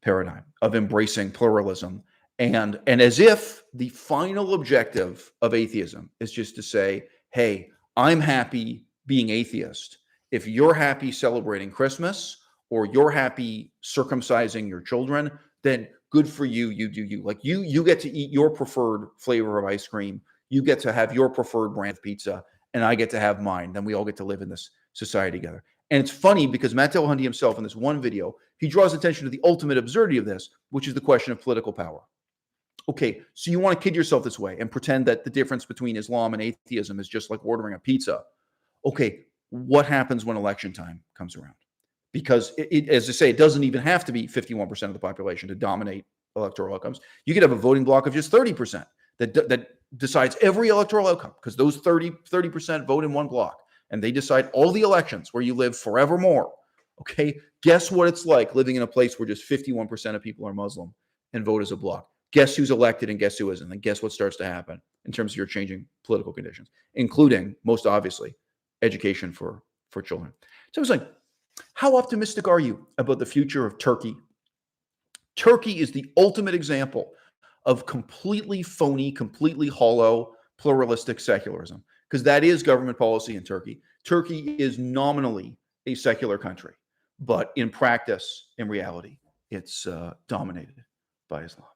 S1: paradigm of embracing pluralism, and as if the final objective of atheism is just to say, hey, I'm happy being atheist. If you're happy celebrating Christmas or you're happy circumcising your children, then good for you. You do you. Like you get to eat your preferred flavor of ice cream. You get to have your preferred brand of pizza, and I get to have mine. Then we all get to live in this society together. And it's funny because Matt Dillahunty himself in this one video, he draws attention to the ultimate absurdity of this, which is the question of political power. Okay, so you want to kid yourself this way and pretend that the difference between Islam and atheism is just like ordering a pizza. Okay, what happens when election time comes around? Because, as I say, it doesn't even have to be 51% of the population to dominate electoral outcomes. You could have a voting block of just 30% that decides every electoral outcome, because those 30% vote in one block, and they decide all the elections where you live forevermore. Okay, guess what it's like living in a place where just 51% of people are Muslim and vote as a block. Guess who's elected and guess who isn't, and guess what starts to happen in terms of your changing political conditions, including, most obviously, education for children. So I was like, how optimistic are you about the future of Turkey? Turkey is the ultimate example of completely phony, completely hollow, pluralistic secularism, because that is government policy in Turkey. Turkey is nominally a secular country, but in practice, in reality, it's dominated by Islam.